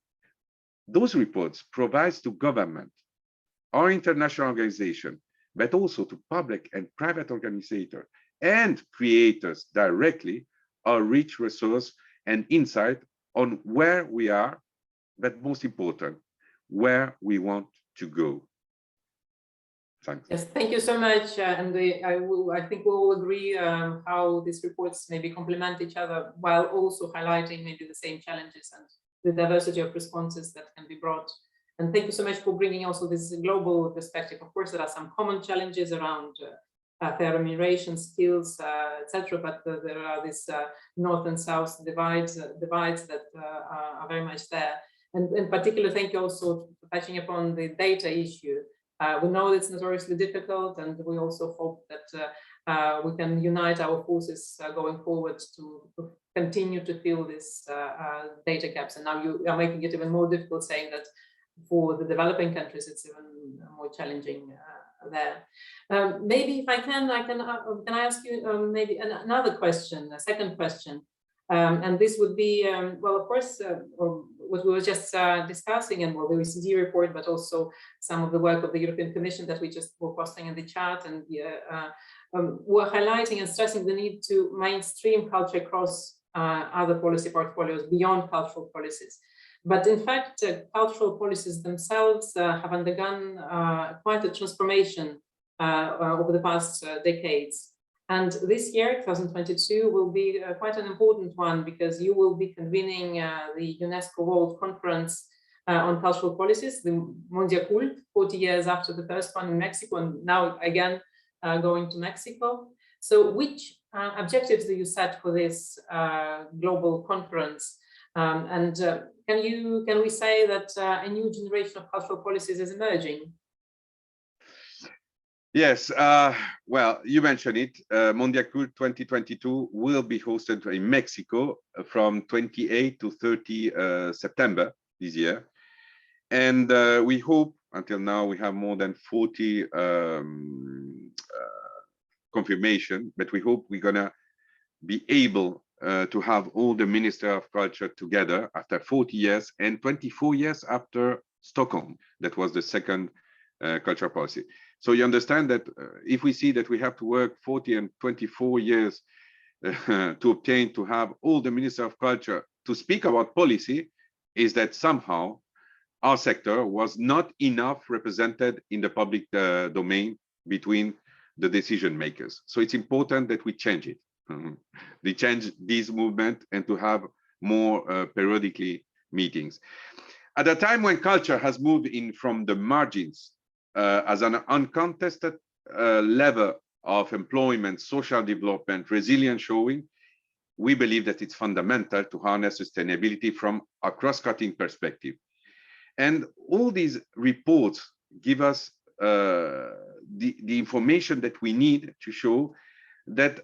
those reports provide to government or international organization, but also to public and private organizers and creators directly, a rich resource and insight on where we are, but most important, where we want to go. Thanks. Yes, thank you so much. And I think we all agree how these reports maybe complement each other while also highlighting maybe the same challenges and the diversity of responses that can be brought. And thank you so much for bringing also this global perspective. Of course, there are some common challenges around fair remuneration, skills, etc. But there are these north and south divides that are very much there. And in particular, thank you also for touching upon the data issue. We know it's notoriously difficult, and we also hope that we can unite our forces going forward to continue to fill these data gaps. And now you are making it even more difficult, saying that for the developing countries, it's even more challenging there. Maybe if I can I ask you maybe another question, a second question? And this would be, well, of course, what we were just discussing, and well, the OECD report, but also some of the work of the European Commission that we just were posting in the chat, and we're highlighting and stressing the need to mainstream culture across other policy portfolios beyond cultural policies. But in fact, cultural policies themselves have undergone quite a transformation over the past decades. And this year, 2022, will be quite an important one, because you will be convening the UNESCO World Conference on cultural policies, the Mondiacult, 40 years after the first one in Mexico, and now again going to Mexico. So which objectives do you set for this global conference? Can we say that a new generation of cultural policies is emerging? Yes, well, you mentioned it. Mondiacult 2022 will be hosted in Mexico from 28 to 30 September this year. And we hope, until now, we have more than 40 confirmation, but we hope we're gonna be able to have all the Minister of Culture together after 40 years and 24 years after Stockholm. That was the second cultural policy. So you understand that if we see that we have to work 40 and 24 years to obtain to have all the Minister of Culture to speak about policy, is that somehow our sector was not enough represented in the public domain between the decision makers. So it's important that we change it. We change this movement and to have more periodically meetings. At a time when culture has moved in from the margins as an uncontested level of employment, social development, resilience showing, we believe that it's fundamental to harness sustainability from a cross-cutting perspective. And all these reports give us the information that we need to show that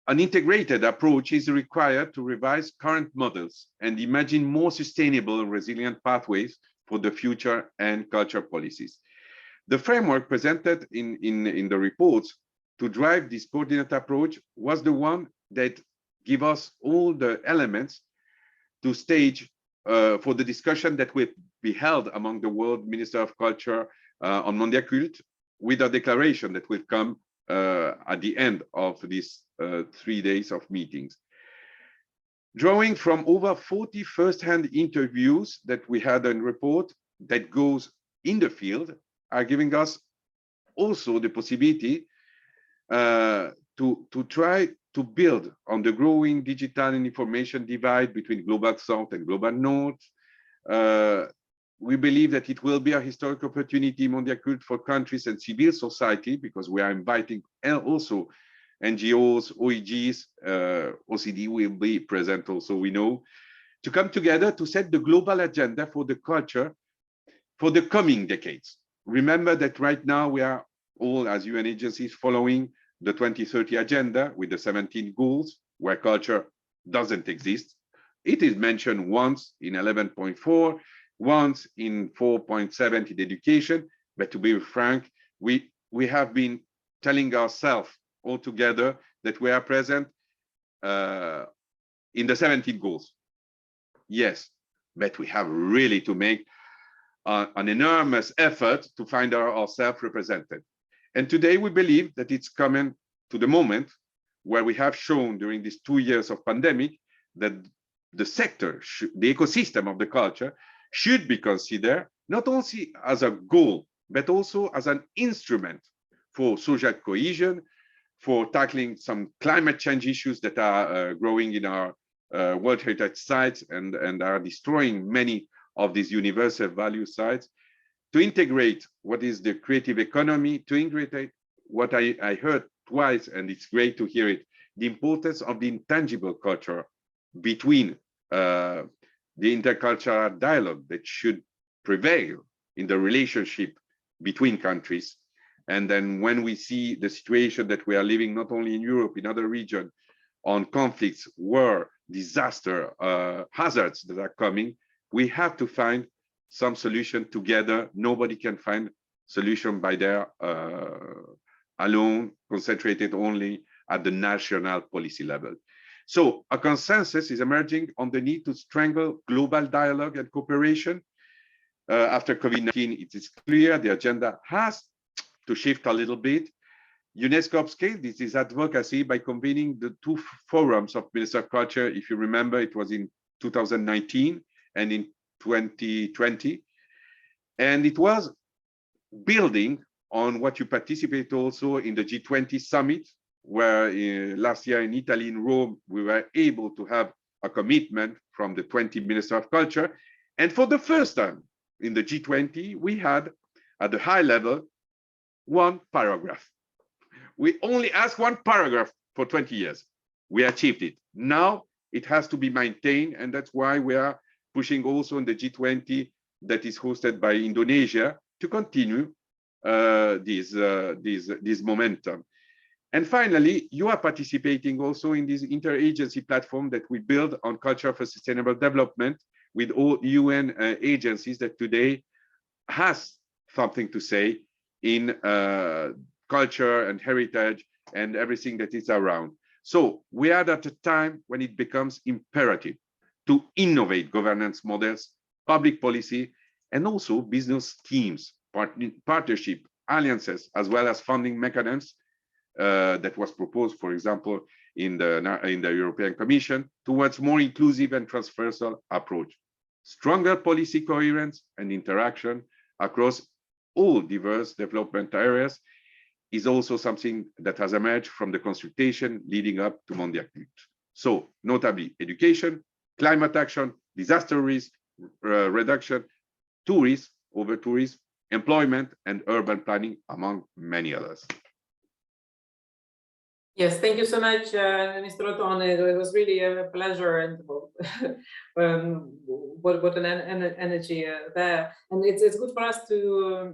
an integrated approach is required to revise current models and imagine more sustainable and resilient pathways for the future and culture policies. The framework presented in the reports to drive this coordinated approach was the one that give us all the elements to stage for the discussion that will be held among the World Minister of Culture on Mondiacult, with a declaration that will come at the end of these 3 days of meetings. Drawing from over 40 first-hand interviews that we had in report that goes in the field, are giving us also the possibility to try to build on the growing digital and information divide between global south and global north. We believe that it will be a historic opportunity, Mondiacult, for countries and civil society, because we are inviting also NGOs, OEGs, OECD will be present also, we know, to come together to set the global agenda for the culture for the coming decades. Remember that right now we are all, as UN agencies, following the 2030 agenda with the 17 goals, where culture doesn't exist. It is mentioned once in 11.4, once in 4.7 in education, but to be frank, we have been telling ourselves all together that we are present in the 17 goals. Yes, but we have really to make an enormous effort to find ourselves represented. And today we believe that it's coming to the moment where we have shown during these 2 years of pandemic that the sector, the ecosystem of the culture should be considered not only as a goal, but also as an instrument for social cohesion, for tackling some climate change issues that are growing in our World Heritage sites and are destroying many of these universal value sites, to integrate what is the creative economy, to integrate what I heard twice, and it's great to hear it, the importance of the intangible culture between the intercultural dialogue that should prevail in the relationship between countries. And then when we see the situation that we are living, not only in Europe, in other regions, on conflicts, war, disaster, hazards that are coming, we have to find some solution together. Nobody can find solution by their alone, concentrated only at the national policy level. So a consensus is emerging on the need to strengthen global dialogue and cooperation. After COVID-19, it is clear the agenda has to shift a little bit. UNESCO upscaled this advocacy by convening the 2 forums of Minister of Culture. If you remember, it was in 2019 and in 2020. And it was building on what you participate also in the G20 summit, where last year in Italy, in Rome, we were able to have a commitment from the 20 Minister of Culture. And for the first time in the G20, we had at the high level one paragraph. We only asked one paragraph for 20 years. We achieved it. Now it has to be maintained, and that's why we are pushing also in the G20 that is hosted by Indonesia to continue this momentum. And finally, you are participating also in this interagency platform that we build on culture for sustainable development with all UN agencies that today has something to say in culture and heritage and everything that is around. So we are at a time when it becomes imperative to innovate governance models, public policy, and also business schemes, partnership, alliances, as well as funding mechanisms that was proposed, for example, in the European Commission, towards more inclusive and transversal approach. Stronger policy coherence and interaction across all diverse development areas is also something that has emerged from the consultation leading up to Mondial Activity. So, notably education, climate action, disaster risk reduction, tourism, over tourism, employment, and urban planning, among many others. Yes, thank you so much, Mr. Ottone. It was really a pleasure, and what an energy there. And it's good for us to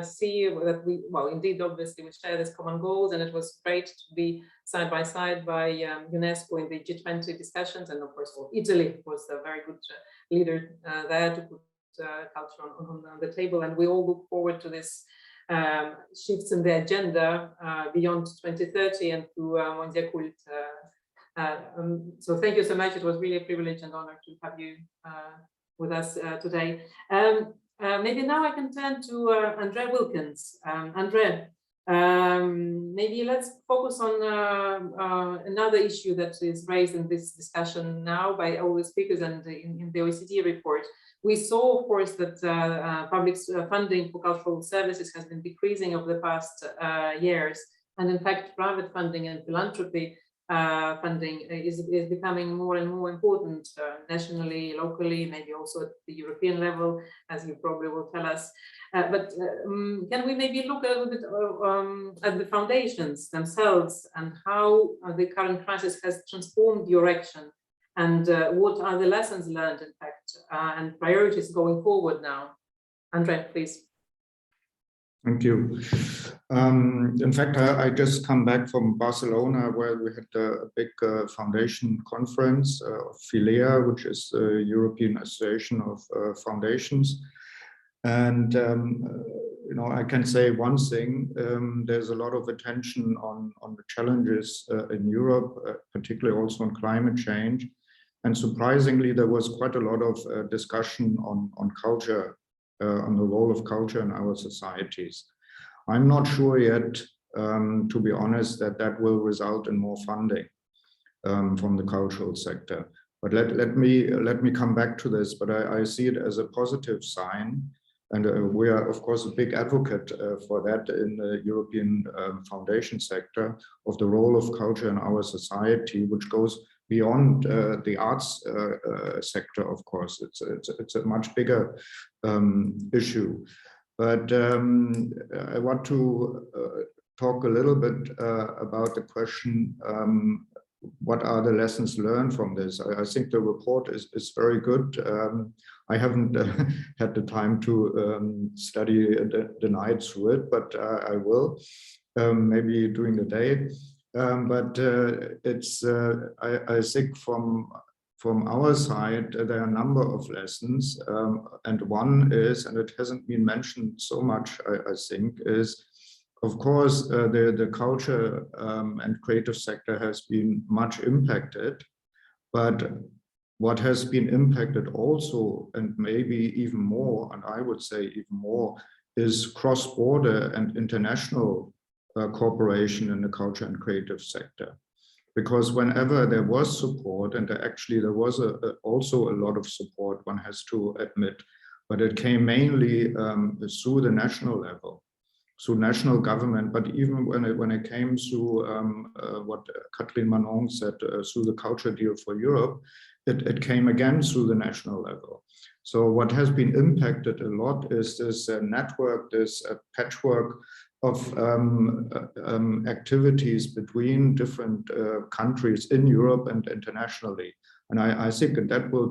see that we, well, indeed, obviously, we share these common goals, and it was great to be side by side by UNESCO in the G20 discussions, and of course, Italy was a very good leader there to put culture on the table, and we all look forward to this shifts in the agenda beyond 2030 and to Mondial Cult. So thank you so much. It was really a privilege and honor to have you with us today. Maybe now I can turn to Andre Wilkins. Andre, maybe let's focus on another issue that is raised in this discussion now by all the speakers and in the OECD report. We saw, of course, that public funding for cultural services has been decreasing over the past years. And in fact, private funding and philanthropy funding is becoming more and more important nationally, locally, maybe also at the European level, as you probably will tell us. But can we maybe look a little bit at the foundations themselves and how the current crisis has transformed your action? And what are the lessons learned, in fact, and priorities going forward now? Andre, please. Thank you. In fact, I just come back from Barcelona, where we had a big foundation conference of FILEA, which is the European Association of Foundations. And you know, I can say one thing: there's a lot of attention on the challenges in Europe, particularly also on climate change. And surprisingly, there was quite a lot of discussion on culture, on the role of culture in our societies. I'm not sure yet, to be honest, that will result in more funding from the cultural sector. But let me come back to this. But I see it as a positive sign, and we are, of course, a big advocate for that in the European foundation sector, of the role of culture in our society, which goes beyond the arts sector. Of course, it's a much bigger issue. But I want to talk a little bit about the question, what are the lessons learned from this? I think the report is very good. I haven't had the time to study the night through it, but I will, maybe during the day. But it's, I think from our side, there are a number of lessons. And one is, and it hasn't been mentioned so much, I think, is, of course, the culture and creative sector has been much impacted. But what has been impacted also, and maybe even more, and I would say even more, is cross-border and international cooperation in the culture and creative sector. Because whenever there was support, and actually there was also a lot of support, one has to admit, but it came mainly through the national level, through national government. But even when it came through what Catherine Manon said, through the culture deal for Europe, it came again through the national level. So what has been impacted a lot is this network, this patchwork of activities between different countries in Europe and internationally. And I think that will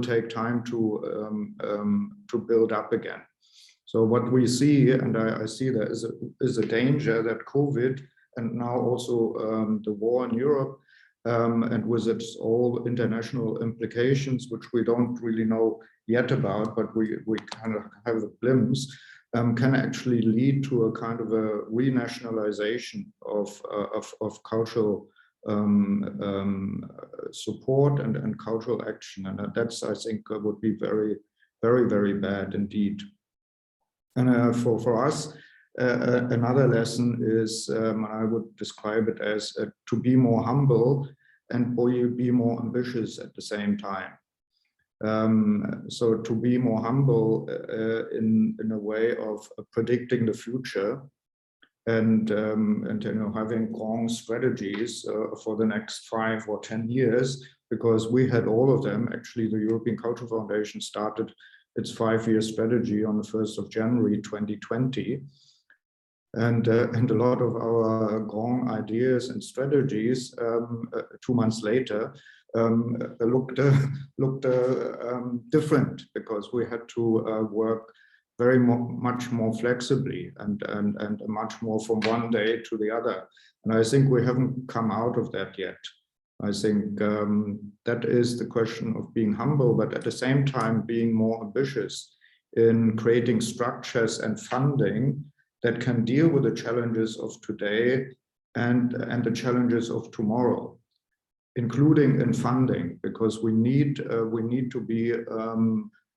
take time to build up again. So what we see, and I see there is a danger that COVID and now also the war in Europe and with its all international implications, which we don't really know yet about, but we kind of have a glimpse, can actually lead to a kind of a renationalization of cultural support and cultural action. And that's, I think, would be very, very, very bad indeed. And for us, another lesson is, I would describe it as to be more humble and be more ambitious at the same time. So to be more humble in a way of predicting the future and having long strategies for the next 5 or 10 years, because we had all of them. Actually, the European Culture Foundation started its 5-year strategy on the 1st of January 2020. And a lot of our grand ideas and strategies 2 months later looked different, because we had to work much more flexibly and much more from one day to the other. And I think we haven't come out of that yet. I think that is the question of being humble, but at the same time being more ambitious in creating structures and funding that can deal with the challenges of today and the challenges of tomorrow, including in funding, because we need to be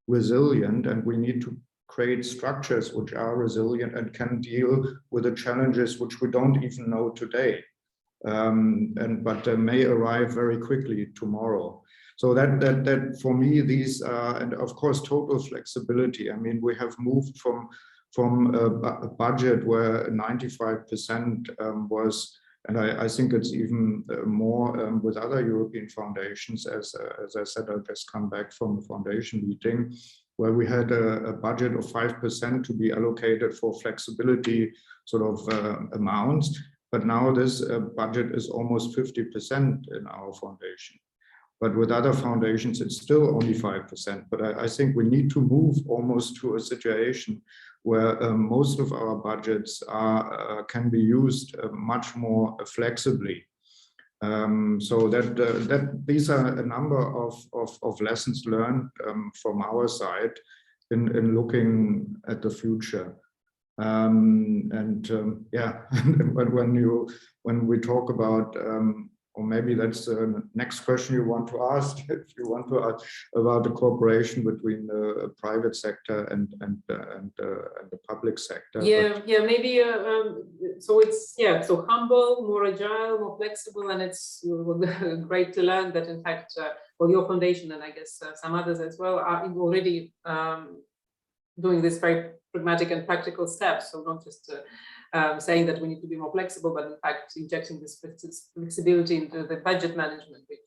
resilient, and we need to create structures which are resilient and can deal with the challenges which we don't even know today, but may arrive very quickly tomorrow. So that for me, these are, and of course, total flexibility. I mean, we have moved from a budget where 95% was, and I think it's even more with other European foundations, as I said, I just come back from the foundation meeting, where we had a budget of 5% to be allocated for flexibility sort of amounts. But now this budget is almost 50% in our foundation. But with other foundations, it's still only 5%. But I think we need to move almost to a situation where most of our budgets can be used much more flexibly. So that these are a number of lessons learned from our side in looking at the future. Yeah, when we talk about or maybe that's the next question you want to ask, if you want to ask about the cooperation between the private sector and the public sector. Yeah, yeah, maybe. So it's so humble, more agile, more flexible, and it's great to learn that in fact, well, your foundation and I guess some others as well are already doing this very pragmatic and practical steps. So not just saying that we need to be more flexible, but in fact injecting this flexibility into the budget management, which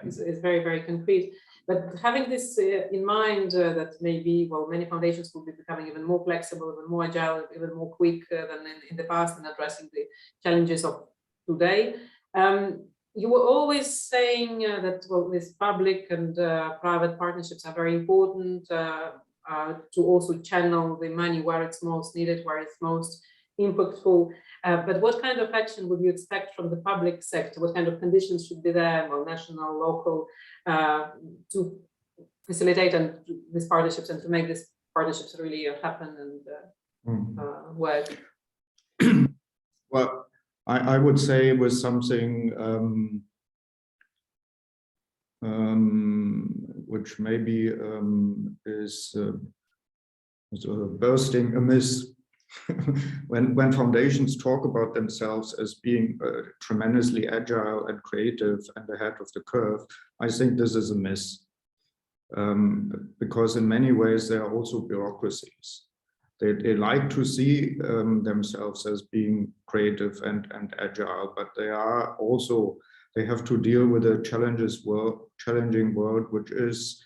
is very, very concrete. But having this in mind, that maybe, well, many foundations will be becoming even more flexible, even more agile, even more quick than in the past in addressing the challenges of today. You were always saying that, well, this public and private partnerships are very important to also channel the money where it's most needed, where it's most impactful. But what kind of action would you expect from the public sector? What kind of conditions should be there, well, national, local, to facilitate these partnerships and to make these partnerships really happen and work? Well, I would say with something which maybe is bursting a myth. when foundations talk about themselves as being tremendously agile and creative and ahead of the curve, I think this is a myth, because in many ways they are also bureaucracies. They like to see themselves as being creative and agile, but they are also, they have to deal with a challenging world, which is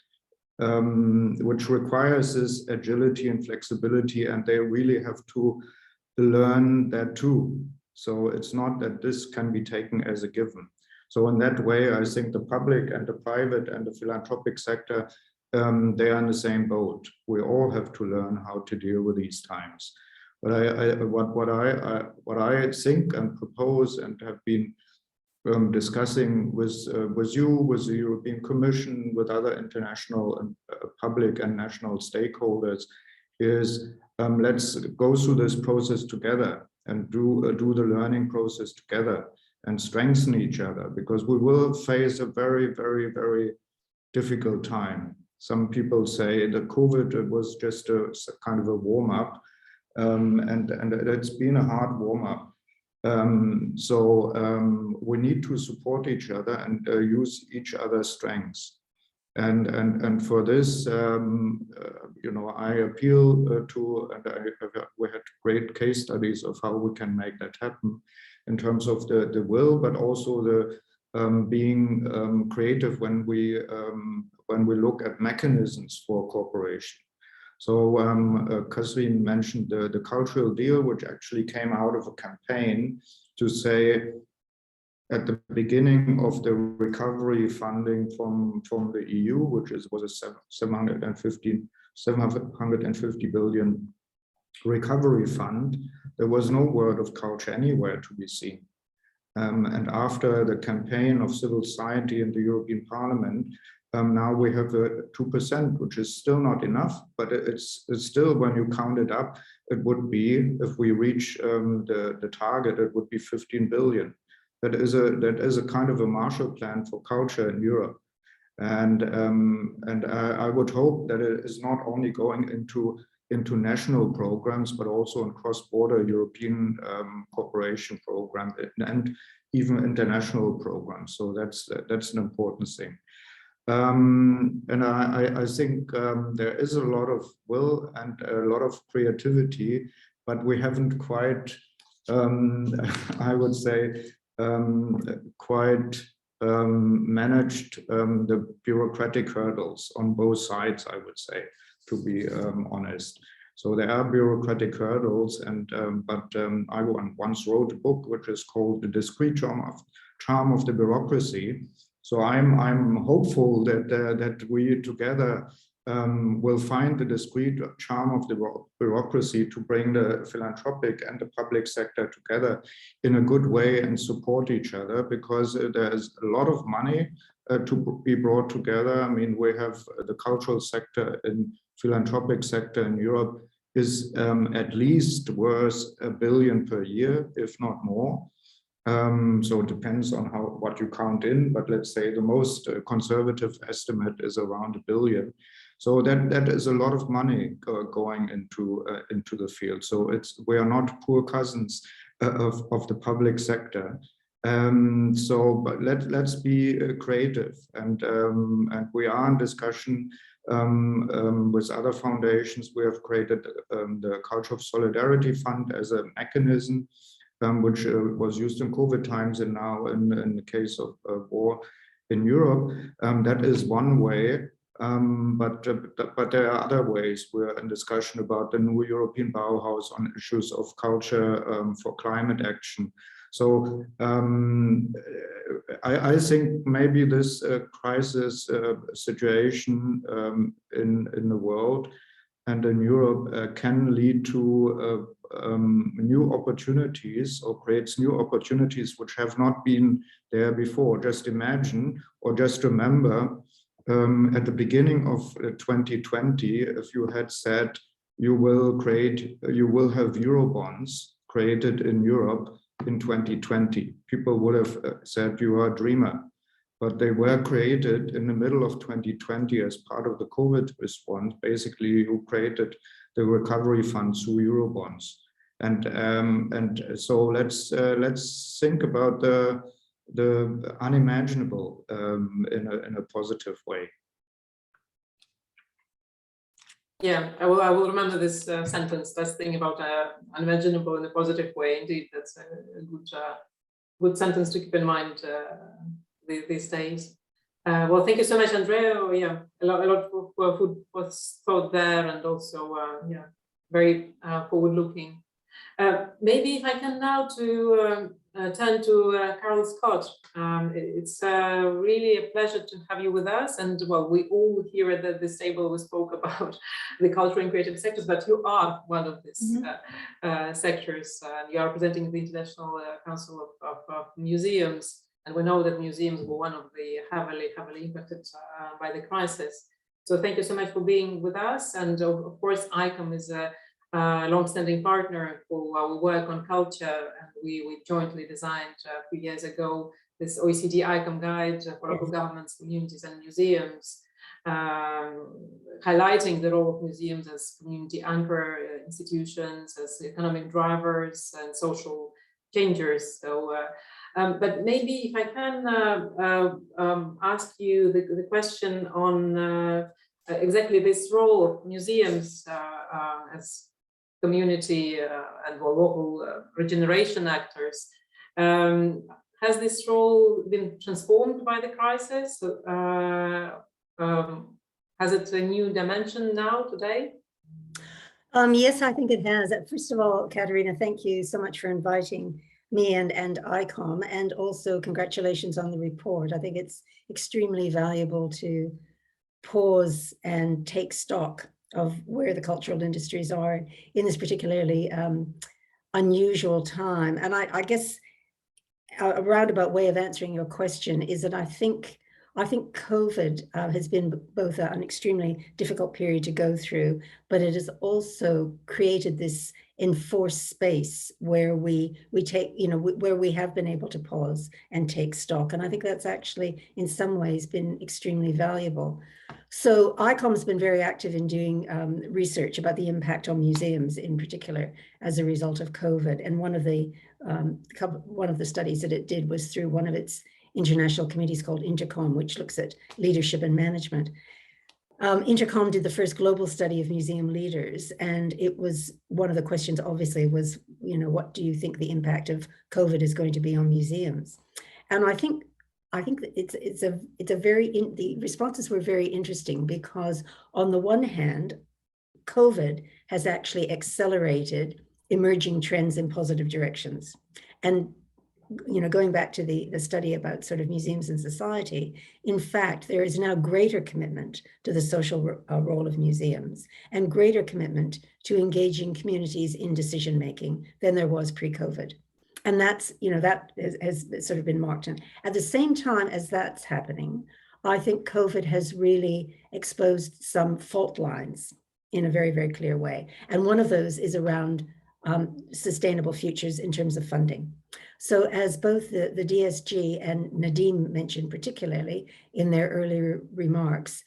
which requires this agility and flexibility, and they really have to learn that too. So it's not that this can be taken as a given. So in that way, I think the public and the private and the philanthropic sector, they are in the same boat. We all have to learn how to deal with these times. But what I think and propose and have been discussing with you, with the European Commission, with other international and public and national stakeholders, is let's go through this process together and do the learning process together and strengthen each other, because we will face a very, very, very difficult time. Some people say that COVID was just a kind of a warm-up, and it's been a hard warm-up. We need to support each other and use each other's strengths. And for this, you know, I appeal to, and we had great case studies of how we can make that happen in terms of the will, but also the being creative when we look at mechanisms for cooperation. So Kasrin mentioned the cultural deal, which actually came out of a campaign to say, at the beginning of the recovery funding from the EU, which was a 750 billion recovery fund, there was no word of culture anywhere to be seen. And after the campaign of civil society in the European Parliament, now we have a 2%, which is still not enough, but it's still, when you count it up, it would be, if we reach the target, it would be 15 billion. That is a kind of a Marshall Plan for culture in Europe. And I would hope that it is not only going into national programs, but also in cross-border European cooperation program and even international programs. So that's an important thing. And I think there is a lot of will and a lot of creativity, but we haven't quite, I would say, quite managed the bureaucratic hurdles on both sides, I would say, to be honest. So there are bureaucratic hurdles, and I once wrote a book which is called The Discrete Charm of the Bureaucracy. So I'm hopeful that we together will find the discrete charm of the bureaucracy to bring the philanthropic and the public sector together in a good way and support each other, because there's a lot of money to be brought together. I mean, we have the cultural sector and philanthropic sector in Europe is at least worth $1 billion per year, if not more. So it depends on what you count in, but let's say the most conservative estimate is around $1 billion. So that is a lot of money going into the field. So we are not poor cousins of the public sector. But let's be creative, and we are in discussion with other foundations. We have created the Culture of Solidarity Fund as a mechanism, which was used in COVID times and now in the case of war in Europe. That is one way, but there are other ways. We're in discussion about the new European Bauhaus on issues of culture for climate action. So I think maybe this crisis situation in the world and in Europe can lead to new opportunities, or creates new opportunities which have not been there before. Just imagine, or just remember, at the beginning of 2020, if you had said you will have Eurobonds created in Europe in 2020, people would have said you are a dreamer. But they were created in the middle of 2020 as part of the COVID response. Basically, you created the recovery fund through Eurobonds, and so let's think about the unimaginable in a positive way. Yeah, I will remember this sentence. Let's think about unimaginable in a positive way. Indeed, that's a good sentence to keep in mind these days. Well, thank you so much, Andrea. Yeah, a lot of food was thought there, and also yeah, very forward-looking. Maybe if I can now turn to Carol Scott. It's really a pleasure to have you with us. And well, we all here at this table, we spoke about the cultural and creative sectors, but you are one of these sectors. You are representing the International Council of Museums. And we know that museums were one of the heavily impacted by the crisis. So thank you so much for being with us. And of course, ICOM is a long-standing partner for our work on culture. And we jointly designed a few years ago this OECD ICOM guide for local governments, communities, and museums, highlighting the role of museums as community anchor institutions, as economic drivers and social changers. So. But maybe if I can ask you the question on exactly this role of museums as community and local regeneration actors. Has this role been transformed by the crisis? Has it a new dimension now today? Yes, I think it has. First of all, Katerina, thank you so much for inviting me and ICOM, and also congratulations on the report. I think it's extremely valuable to pause and take stock of where the cultural industries are in this particularly unusual time. And I guess a roundabout way of answering your question is that I think COVID has been both an extremely difficult period to go through, but it has also created this enforced space where we take, where we have been able to pause and take stock. And I think that's actually in some ways been extremely valuable. So ICOM has been very active in doing research about the impact on museums in particular as a result of COVID. And one of the studies that it did was through one of its international committees called Intercom, which looks at leadership and management. Intercom did the first global study of museum leaders, and it was one of the questions obviously was, what do you think the impact of COVID is going to be on museums? And I think that the responses were very interesting, because on the one hand, COVID has actually accelerated emerging trends in positive directions. And going back to the study about sort of museums and society, in fact, there is now greater commitment to the social role of museums and greater commitment to engaging communities in decision-making than there was pre-COVID. And that's, that has sort of been marked in. At the same time as that's happening, I think COVID has really exposed some fault lines in a very, very clear way. And one of those is around sustainable futures in terms of funding. So as both the DSG and Nadim mentioned particularly in their earlier remarks,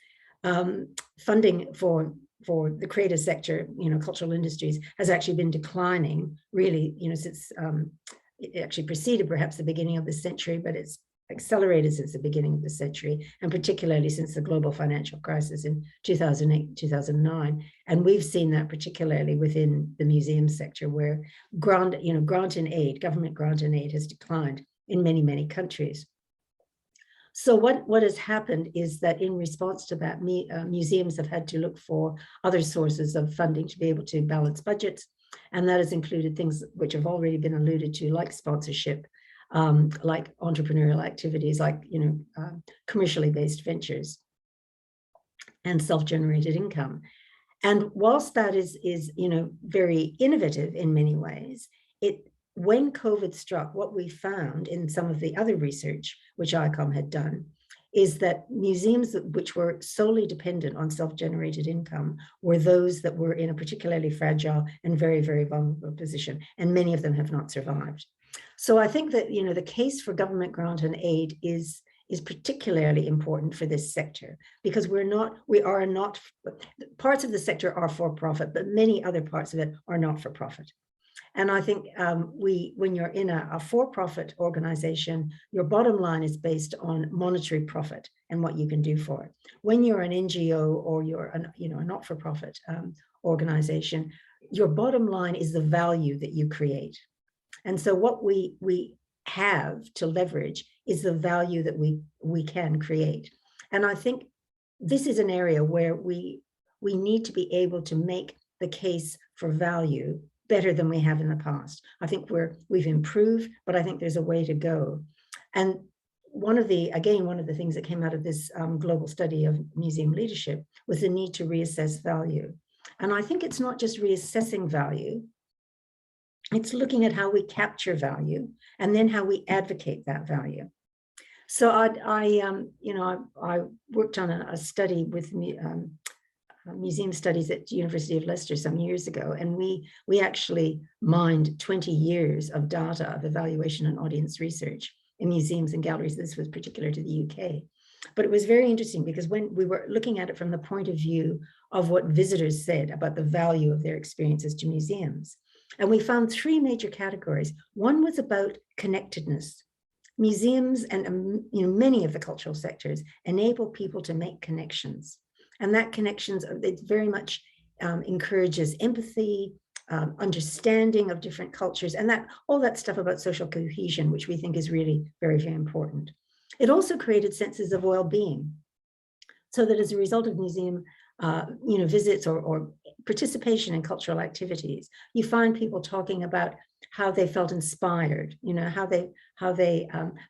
funding for the creative sector, cultural industries, has actually been declining really, since it actually preceded perhaps the beginning of the century, but it's accelerated since the beginning of the century, and particularly since the global financial crisis in 2008, 2009. And we've seen that particularly within the museum sector, where government grant and aid has declined in many, many countries. So what has happened is that in response to that, museums have had to look for other sources of funding to be able to balance budgets. And that has included things which have already been alluded to, like sponsorship, like entrepreneurial activities, like commercially based ventures, and self-generated income. And whilst that is very innovative in many ways, when COVID struck, what we found in some of the other research which ICOM had done is that museums which were solely dependent on self-generated income were those that were in a particularly fragile and very, very vulnerable position, and many of them have not survived. So I think that the case for government grant and aid is particularly important for this sector, because parts of the sector are for profit, but many other parts of it are not for profit. And I think when you're in a for-profit organization, your bottom line is based on monetary profit and what you can do for it. When you're an NGO or you're a not-for-profit organization, your bottom line is the value that you create. And so what we have to leverage is the value that we can create. And I think this is an area where we need to be able to make the case for value better than we have in the past. I think we've improved, but I think there's a way to go. And one of the things that came out of this global study of museum leadership was the need to reassess value. And I think it's not just reassessing value, it's looking at how we capture value and then how we advocate that value. So I worked on a study with museum studies at the University of Leicester some years ago, and we actually mined 20 years of data of evaluation and audience research in museums and galleries. This was particular to the UK. But it was very interesting because when we were looking at it from the point of view of what visitors said about the value of their experiences to museums, and we found three major categories. One was about connectedness. Museums and many of the cultural sectors enable people to make connections. And that connections, it very much encourages empathy, understanding of different cultures, and all that stuff about social cohesion, which we think is really very, very important. It also created senses of well-being, so that as a result of museum visits or participation in cultural activities, you find people talking about how they felt inspired, how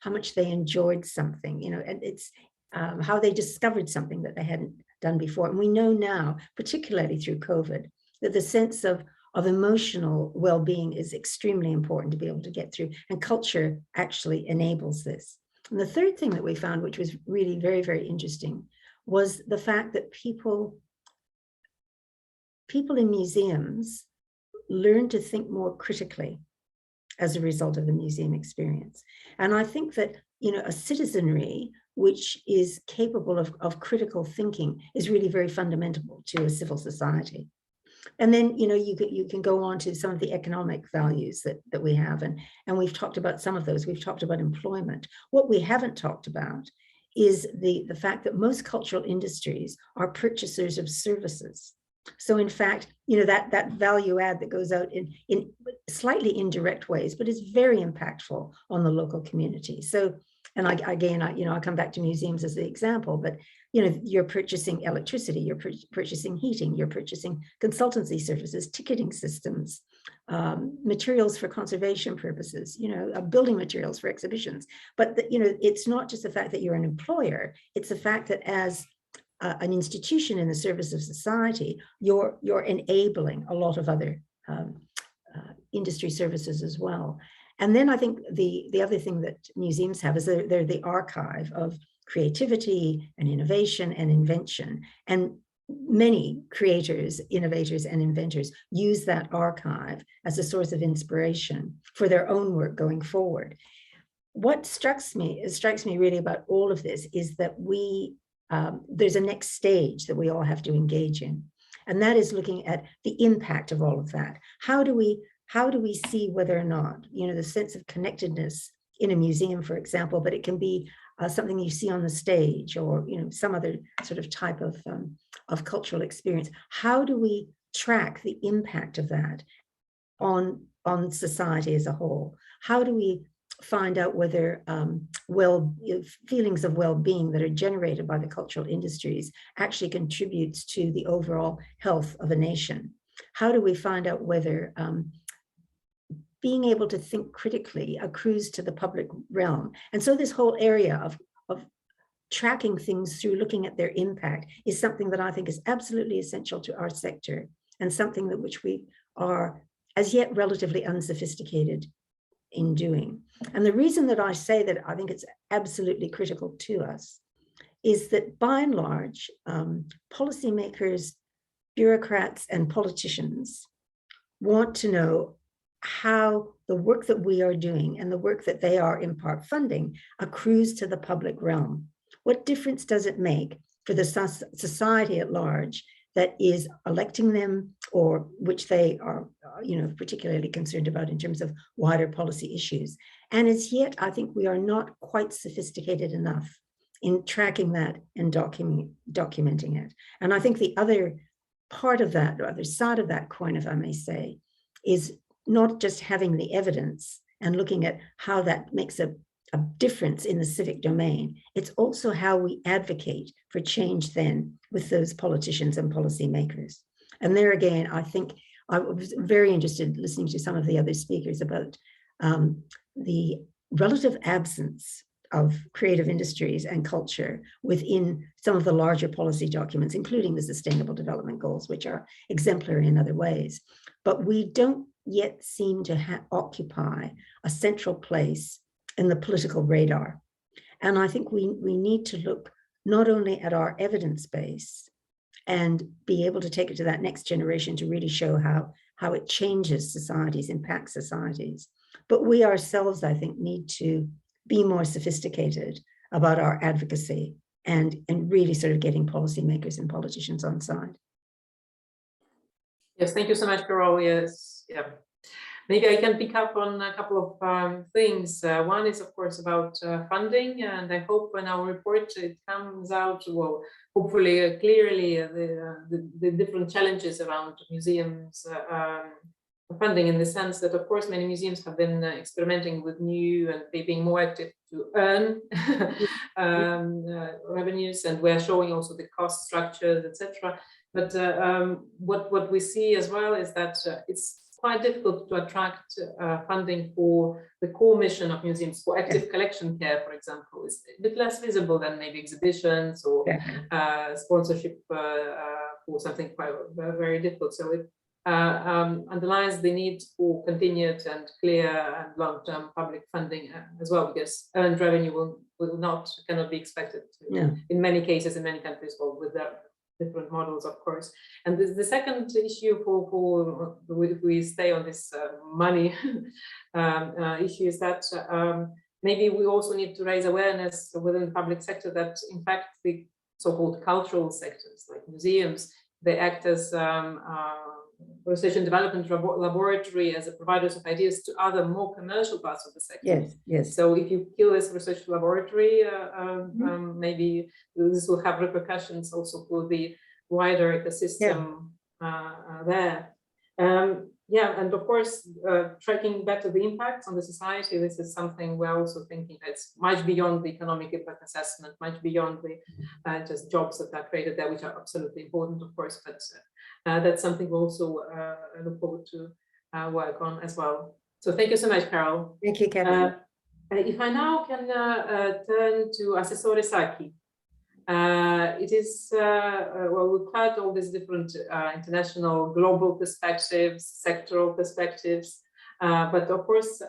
much they enjoyed something, and it's how they discovered something that they hadn't done before. And we know now, particularly through COVID, that the sense of emotional well-being is extremely important to be able to get through, and culture actually enables this. And the third thing that we found, which was really very, very interesting, was the fact that people in museums learn to think more critically as a result of the museum experience. And I think that, a citizenry which is capable of critical thinking is really very fundamental to a civil society. And then, you can go on to some of the economic values that we have. And we've talked about some of those. We've talked about employment. What we haven't talked about is the fact that most cultural industries are purchasers of services. So in fact, that value add that goes out in slightly indirect ways, but is very impactful on the local community. So, and I come back to museums as the example, but you're purchasing electricity, you're purchasing heating, you're purchasing consultancy services, ticketing systems, materials for conservation purposes, building materials for exhibitions. But it's not just the fact that you're an employer, it's the fact that as an institution in the service of society, you're enabling a lot of other industry services as well. And then I think the other thing that museums have is they're the archive of creativity and innovation and invention. And many creators, innovators, and inventors use that archive as a source of inspiration for their own work going forward. What strikes me really about all of this is that there's a next stage that we all have to engage in, and that is looking at the impact of all of that. How do we see whether or not, the sense of connectedness in a museum, for example, but it can be something you see on the stage or, some other sort of type of cultural experience. How do we track the impact of that on society as a whole? How do we find out whether feelings of well-being that are generated by the cultural industries actually contributes to the overall health of a nation? How do we find out whether being able to think critically accrues to the public realm? And so this whole area of tracking things through looking at their impact is something that I think is absolutely essential to our sector, and something which we are as yet relatively unsophisticated in doing. And the reason that I say that I think it's absolutely critical to us is that by and large, policymakers, bureaucrats, and politicians want to know how the work that we are doing and the work that they are in part funding accrues to the public realm. What difference does it make for the society at large that is electing them, or which they are, particularly concerned about in terms of wider policy issues? And as yet, I think we are not quite sophisticated enough in tracking that and documenting it. And I think the other part of that, or other side of that coin, if I may say, is not just having the evidence and looking at how that makes a a difference in the civic domain, it's also how we advocate for change then with those politicians and policymakers. And there again, I think I was very interested listening to some of the other speakers about the relative absence of creative industries and culture within some of the larger policy documents, including the Sustainable Development Goals, which are exemplary in other ways. But we don't yet seem to occupy a central place in the political radar. And I think we need to look not only at our evidence base and be able to take it to that next generation to really show how it changes societies, impacts societies, but we ourselves, I think, need to be more sophisticated about our advocacy and really sort of getting policymakers and politicians on side. Yes, thank you so much, Carol. Yes, yeah. Maybe I can pick up on a couple of things. One is, of course, about funding, and I hope when our report it comes out, well, hopefully clearly the different challenges around museums funding, in the sense that, of course, many museums have been experimenting with new and they being more active to earn revenues, and we're showing also the cost structures, etc. But what we see as well is that it's quite difficult to attract funding for the core mission of museums, for active collection care, for example. It's a bit less visible than maybe exhibitions or sponsorship for something quite very difficult. So it underlines the need for continued and clear and long-term public funding as well, because earned revenue cannot be expected to, in many cases, in many countries, well, with the different models, of course. And the second issue for if we stay on this money issue is that maybe we also need to raise awareness within the public sector that, in fact, the so-called cultural sectors, like museums, they act as research and development laboratory, as a providers of ideas to other more commercial parts of the sector. Yes, yes. So if you kill this research laboratory, maybe this will have repercussions also for the wider ecosystem there. Yeah, and of course, tracking better the impacts on the society, this is something we're also thinking that's much beyond the economic impact assessment, much beyond the just jobs that are created there, which are absolutely important, of course, but that's something we also look forward to work on as well. So thank you so much, Carol. Thank you, Catherine. If I now can turn to Assessore Sacchi. It is, well, we've had all these different international, global perspectives, sectoral perspectives, but of course,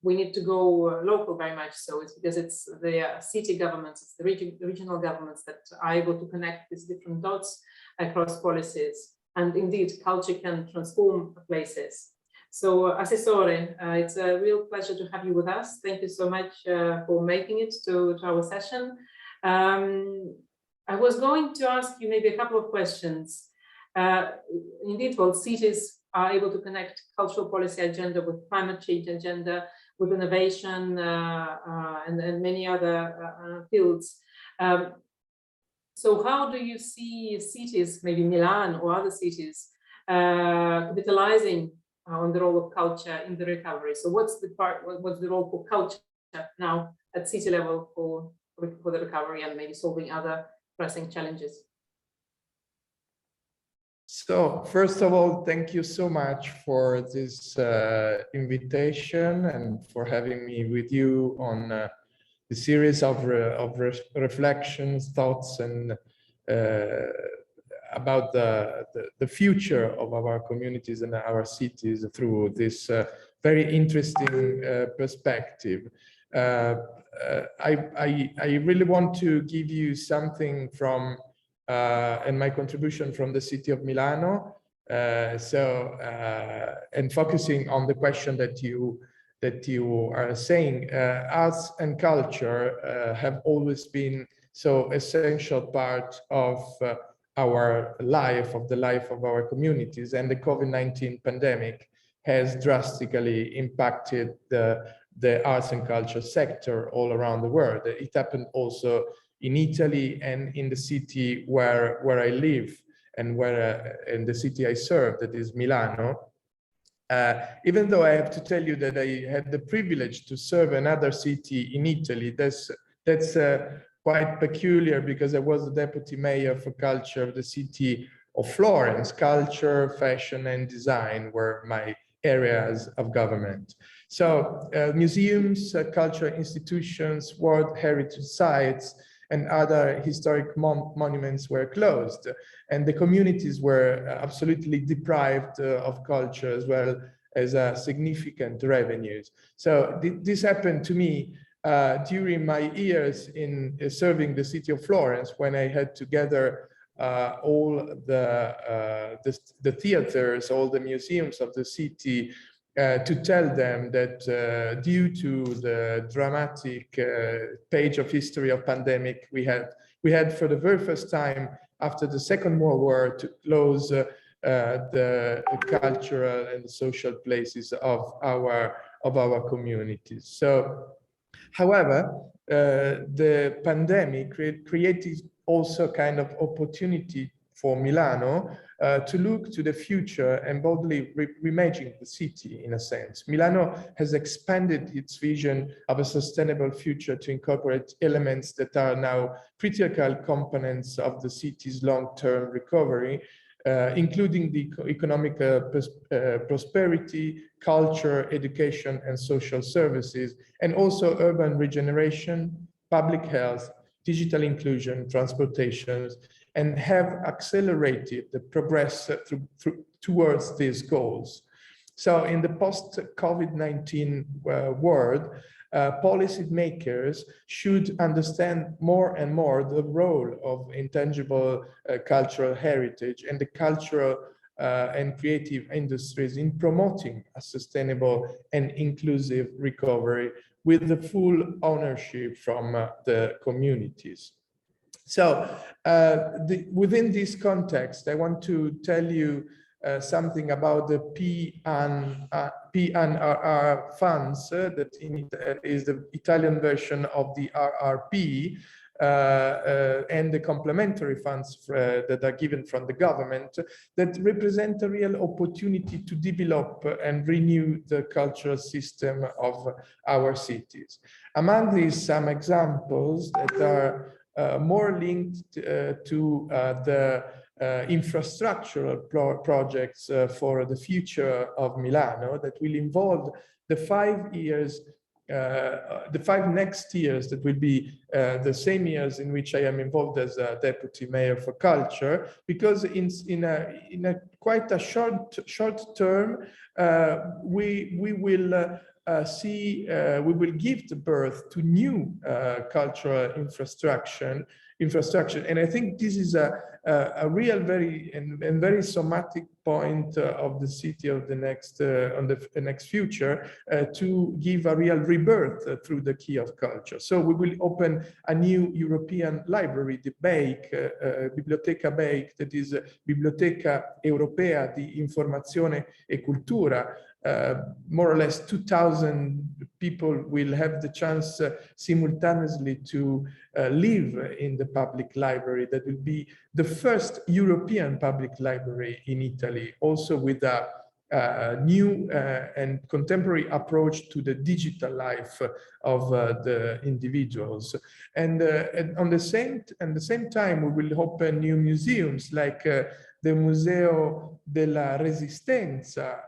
we need to go local very much so. It's because it's the city governments, it's the regional governments that are able to connect these different dots across policies. And indeed, culture can transform places. So, Assessore, it's a real pleasure to have you with us. Thank you so much for making it to our session. I was going to ask you maybe a couple of questions. Indeed, well, cities are able to connect cultural policy agenda with climate change agenda, with innovation, and many other fields. So how do you see cities, maybe Milan or other cities, capitalizing on the role of culture in the recovery? So what's the role for culture now at city level for the recovery and maybe solving other pressing challenges? So first of all, thank you so much for this invitation and for having me with you on the series of reflections, thoughts, and about the future of our communities and our cities through this very interesting perspective. I really want to give you something from and my contribution from the city of Milano. And focusing on the question that you are saying, arts and culture have always been so essential part of our life, of the life of our communities, and the COVID-19 pandemic has drastically impacted the arts and culture sector all around the world. It happened also in Italy and in the city where I live and in the city I serve, that is Milano. Even though I have to tell you that I had the privilege to serve another city in Italy, that's quite peculiar, because I was the deputy mayor for culture of the city of Florence. Culture, fashion, and design were my areas of government. So museums, cultural institutions, World Heritage Sites, and other historic monuments were closed, and the communities were absolutely deprived of culture as well as significant revenues. So this happened to me during my years in serving the city of Florence, when I had to gather all the theaters, all the museums of the city, to tell them that due to the dramatic page of history of pandemic, we had for the very first time after the Second World War to close the cultural and social places of our communities. So, however, the pandemic created also kind of opportunity for Milano to look to the future and boldly reimagine the city in a sense. Milano has expanded its vision of a sustainable future to incorporate elements that are now critical components of the city's long-term recovery, including the economic prosperity, culture, education, and social services, and also urban regeneration, public health, digital inclusion, transportation, and have accelerated the progress towards these goals. So in the post-COVID-19 world, policymakers should understand more and more the role of intangible cultural heritage and the cultural and creative industries in promoting a sustainable and inclusive recovery with the full ownership from the communities. So within this context, I want to tell you something about the PNRR funds, that is the Italian version of the RRP, and the complementary funds that are given from the government, that represent a real opportunity to develop and renew the cultural system of our cities. Among these, some examples that are more linked to the infrastructural projects for the future of Milano, that will involve the 5 years, the 5 next years that will be the same years in which I am involved as a deputy mayor for culture, because in a quite a short term we will we will give the birth to new cultural infrastructure, and I think this is a real very somatic point of the city of the next on the next future, to give a real rebirth through the key of culture. So we will open a new European library, the BEIC, Biblioteca BEIC, that is Biblioteca Europea di Informazione e Cultura. More or less 2,000 people will have the chance simultaneously to live in the public library. That will be the first European public library in Italy, also with a new and contemporary approach to the digital life of the individuals. And at the same time, we will open new museums like the Museo della Resistenza,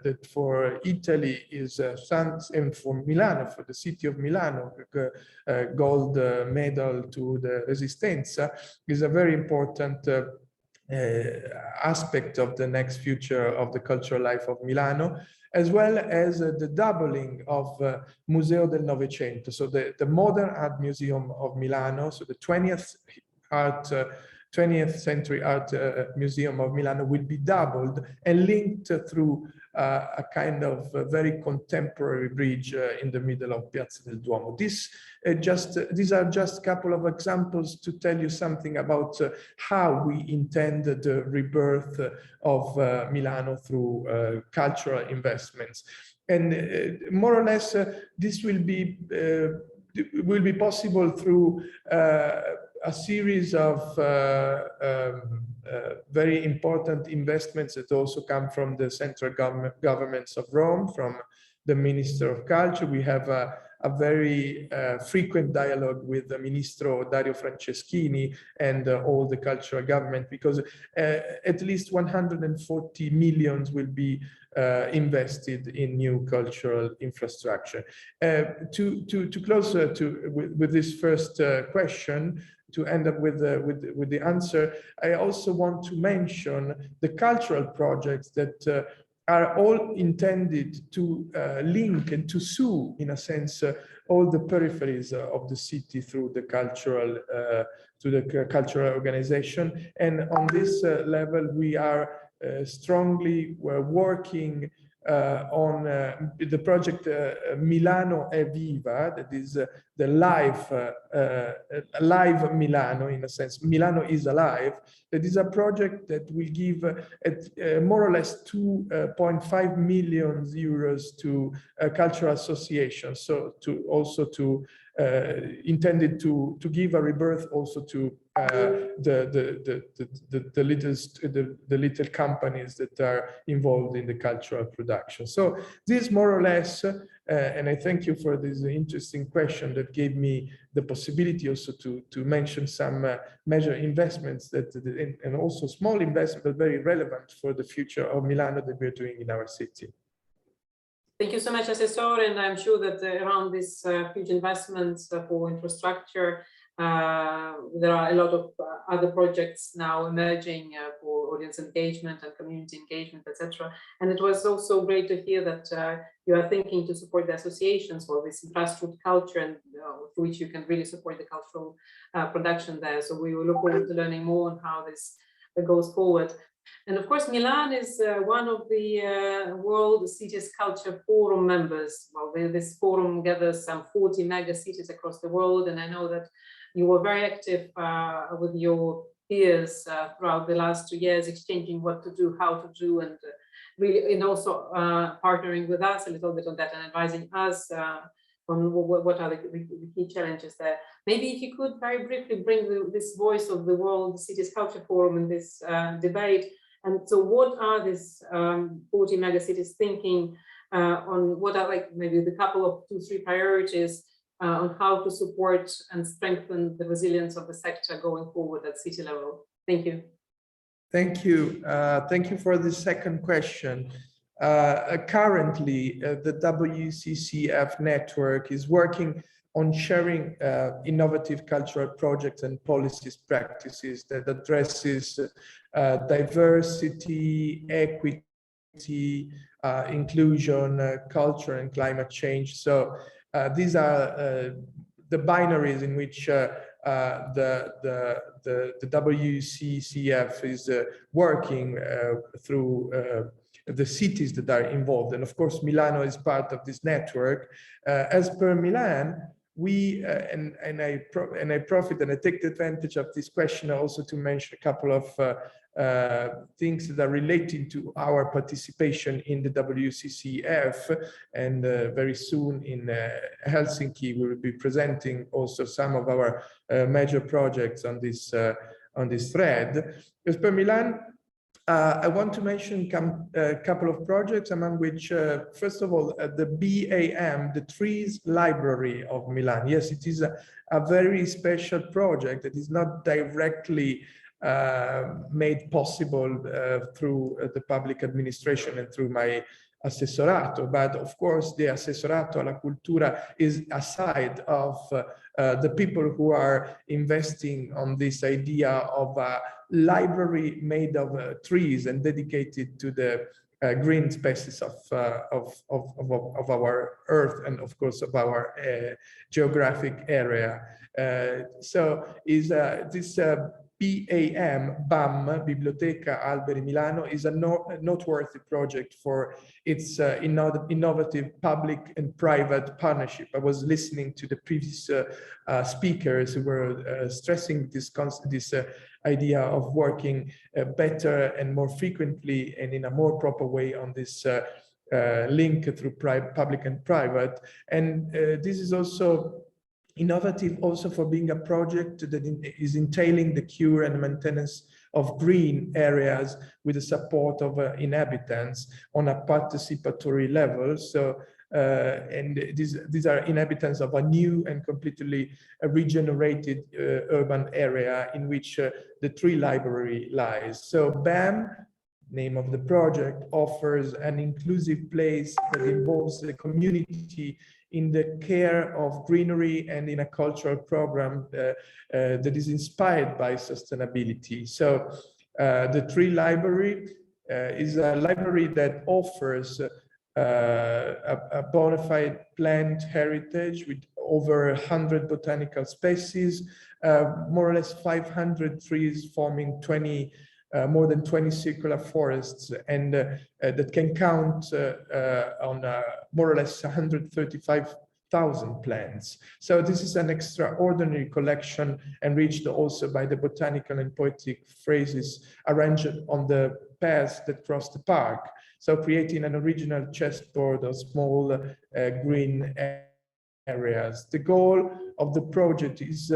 that for Italy is and for Milano, for the city of Milano, gold medal to the Resistenza, is a very important aspect of the next future of the cultural life of Milano, as well as the doubling of Museo del Novecento, so the Modern Art Museum of Milano, so the 20th century art museum of Milano will be doubled and linked through a kind of very contemporary bridge in the middle of Piazza del Duomo. These are just a couple of examples to tell you something about how we intend the rebirth of Milano through cultural investments. And more or less, this will be possible through a series of very important investments that also come from the central governments of Rome, from the Minister of Culture. We have a very frequent dialogue with the Ministro Dario Franceschini and all the cultural government, because at least 140 millions will be invested in new cultural infrastructure. To close with this first question, to end up with the answer, I also want to mention the cultural projects that are all intended to link and to sue, in a sense, all the peripheries of the city through the cultural organization. And on this level, we are strongly working on the project Milano è Viva, that is the live Milano, in a sense. Milano is alive. That is a project that will give more or less 2.5 million euros to cultural associations. So intended to give a rebirth also to the little companies that are involved in the cultural production. So this more or less, and I thank you for this interesting question that gave me the possibility also to mention some major investments and also small investments, but very relevant for the future of Milano that we're doing in our city. Thank you so much, Assessor, and I'm sure that around these huge investments for infrastructure, there are a lot of other projects now emerging for audience engagement and community engagement, etc. And it was also great to hear that you are thinking to support the associations for this grassroots culture, and through which you can really support the cultural production there. So we will look forward to learning more on how this goes forward. And of course, Milan is one of the World Cities Culture Forum members. Well, this forum gathers some 40 mega cities across the world, and I know that you were very active with your peers throughout the last 2 years, exchanging what to do, how to do, and really, and also partnering with us a little bit on that and advising us on what are the key challenges there. Maybe if you could very briefly bring this voice of the World Cities Culture Forum in this debate. And so what are these 40 mega cities thinking on what are like maybe the couple of 2-3 priorities on how to support and strengthen the resilience of the sector going forward at city level? Thank you. Thank you. Thank you for the second question. Currently, the WCCF network is working on sharing innovative cultural projects and policies practices that addresses diversity, equity, inclusion, culture, and climate change. So these are the binaries in which the WCCF is working through the cities that are involved. And of course, Milano is part of this network. As per Milan, we and I profit and I take the advantage of this question also to mention a couple of things that are relating to our participation in the WCCF, and very soon in Helsinki we will be presenting also some of our major projects on this thread. As per Milan, I want to mention a couple of projects, among which, first of all, the BAM, the Trees Library of Milan. Yes, it is a very special project that is not directly made possible through the public administration and through my assessorato, but of course the assessorato alla cultura is a side of the people who are investing on this idea of a library made of trees and dedicated to the green spaces of our earth and of course of our geographic area. So is this BAM, Biblioteca Alberi Milano, is a noteworthy project for its innovative public and private partnership. I was listening to the previous speakers who were stressing this idea of working better and more frequently and in a more proper way on this link through public and private. And this is also Innovative also for being a project that is entailing the cure and maintenance of green areas with the support of inhabitants on a participatory level. So, and these are inhabitants of a new and completely regenerated urban area in which the tree library lies. So BAM, name of the project, offers an inclusive place that involves the community in the care of greenery and in a cultural program that is inspired by sustainability. So the tree library is a library that offers a bona fide plant heritage with over 100 botanical species, more or less 500 trees forming more than 20 circular forests, and that can count on more or less 135,000 plants. So this is an extraordinary collection, enriched also by the botanical and poetic phrases arranged on the paths that cross the park. So creating an original chessboard of small green areas. The goal of the project is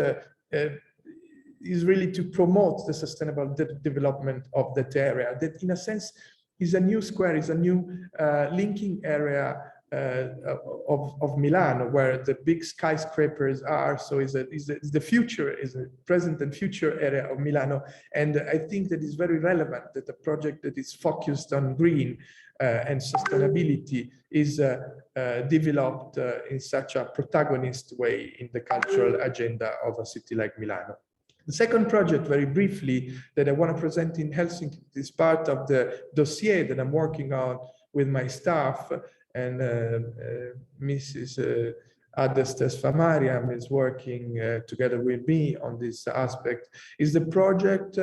really to promote the sustainable development of that area. That, in a sense, is a new square, is a new linking area of Milano, where the big skyscrapers are. So is the future, is a present and future area of Milano. And I think that is very relevant that a project that is focused on green and sustainability is developed in such a protagonist way in the cultural agenda of a city like Milano. The second project, very briefly, that I want to present in Helsinki is part of the dossier that I'm working on with my staff, and Mrs. Adestes Famariam is working together with me on this aspect, is the project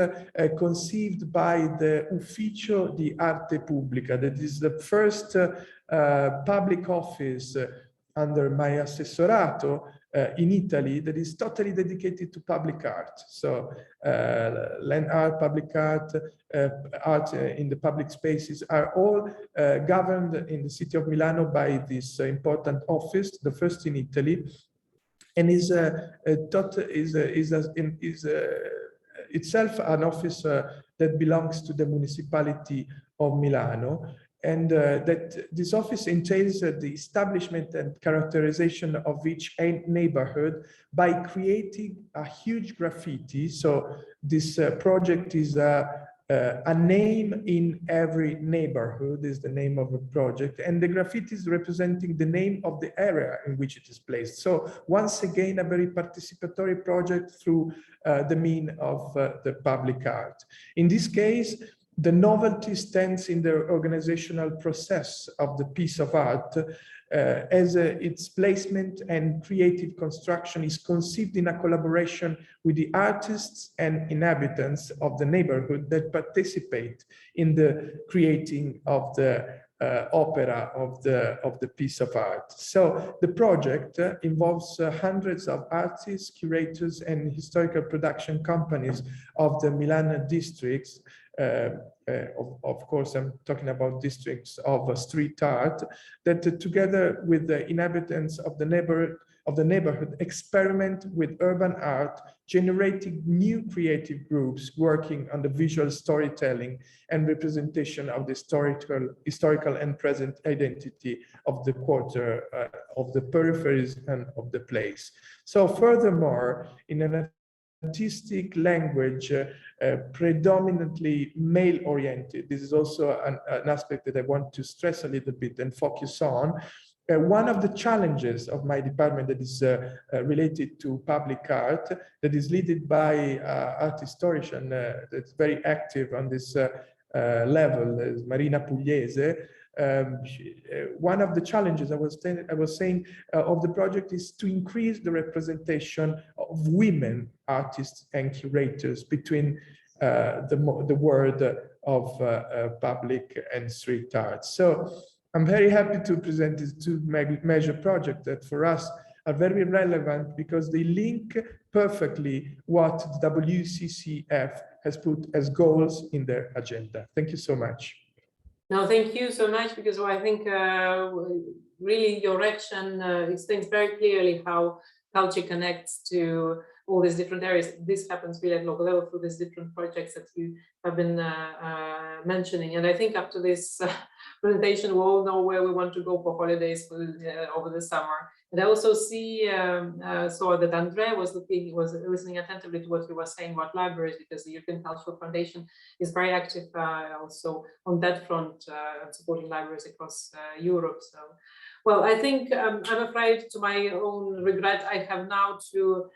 conceived by the Ufficio di Arte Pubblica, that is the first public office under my assessorato in Italy that is totally dedicated to public art. So land art, public art, art in the public spaces are all governed in the city of Milano by this important office, the first in Italy, and is itself an office that belongs to the municipality of Milano. And that this office entails the establishment and characterization of each neighborhood by creating a huge graffiti. So this project is a name in every neighborhood is the name of the project, and the graffiti is representing the name of the area in which it is placed. So once again, a very participatory project through the mean of the public art. In this case, the novelty stands in the organizational process of the piece of art, as its placement and creative construction is conceived in a collaboration with the artists and inhabitants of the neighborhood that participate in the creating of the opera of the piece of art. So the project involves hundreds of artists, curators, and historical production companies of the Milan districts. Of course, I'm talking about districts of street art that together with the inhabitants of the neighborhood experiment with urban art, generating new creative groups working on the visual storytelling and representation of the historical and present identity of the quarter, of the peripheries and of the place. So furthermore, in an artistic language predominantly male-oriented. This is also an aspect that I want to stress a little bit and focus on. One of the challenges of my department that is related to public art, that is led by art historian that's very active on this level, is Marina Pugliese. One of the challenges I was saying of the project is to increase the representation of women artists and curators between the world of public and street art. So I'm very happy to present these two major projects that for us are very relevant because they link perfectly what the WCCF has put as goals in their agenda. Thank you so much. No, thank you so much, because I think really your action explains very clearly how culture connects to all these different areas. This happens really at local level through these different projects that you have been mentioning. And I think after this presentation, we all know where we want to go for holidays over the summer. And I also saw that Andre was listening attentively to what we were saying about libraries, because the European Cultural Foundation is very active also on that front, supporting libraries across Europe. So, well, I think I'm afraid, to my own regret, I have now to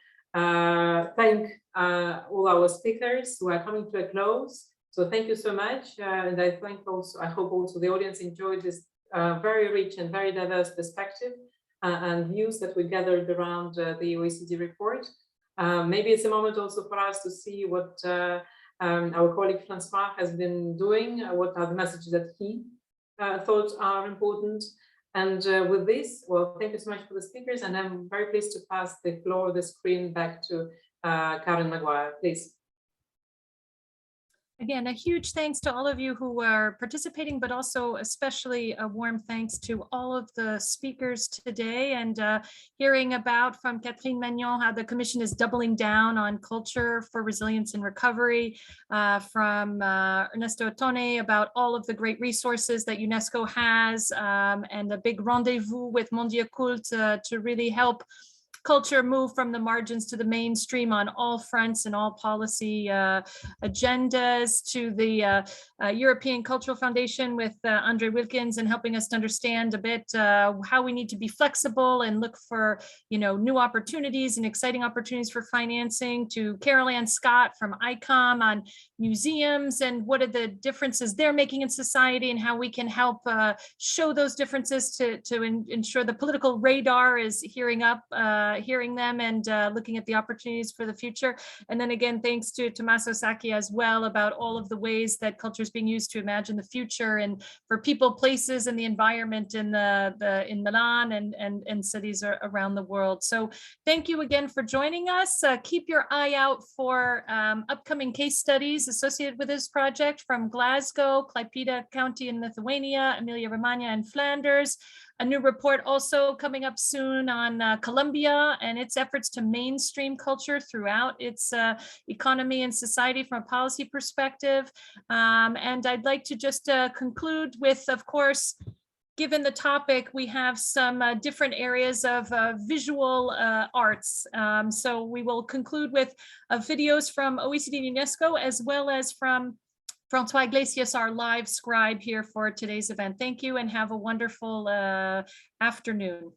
thank all our speakers who are coming to a close. So thank you so much, and I hope also the audience enjoyed this very rich and very diverse perspective and views that we gathered around the OECD report. Maybe it's a moment also for us to see what our colleague Francois has been doing, what are the messages that he thought are important. And with this, well, thank you so much for the speakers, and I'm very pleased to pass the floor, the screen back to Karen Maguire, please. Again, a huge thanks to all of you who are participating, but also especially a warm thanks to all of the speakers today, and hearing about from Catherine Magnon how the Commission is doubling down on culture for resilience and recovery, from Ernesto Ottone about all of the great resources that UNESCO has, and a big rendezvous with Mondial Culte to really help culture move from the margins to the mainstream on all fronts and all policy agendas, to the European Cultural Foundation with Andre Wilkins and helping us to understand a bit how we need to be flexible and look for new opportunities and exciting opportunities for financing, to Carol Ann Scott from ICOM on museums and what are the differences they're making in society and how we can help show those differences to ensure the political radar is hearing them and looking at the opportunities for the future. And then again, thanks to Tommaso Sacchi as well about all of the ways that culture is being used to imagine the future and for people, places, and the environment in in Milan and cities around the world. So thank you again for joining us. Keep your eye out for upcoming case studies associated with this project from Glasgow, Klaipėda County in Lithuania, Emilia-Romagna and Flanders. A new report also coming up soon on Colombia and its efforts to mainstream culture throughout its economy and society from a policy perspective. And I'd like to just conclude with, of course, given the topic, we have some different areas of visual arts. So we will conclude with videos from OECD and UNESCO, as well as from Francois Iglesias, our live scribe here for today's event. Thank you and have a wonderful afternoon.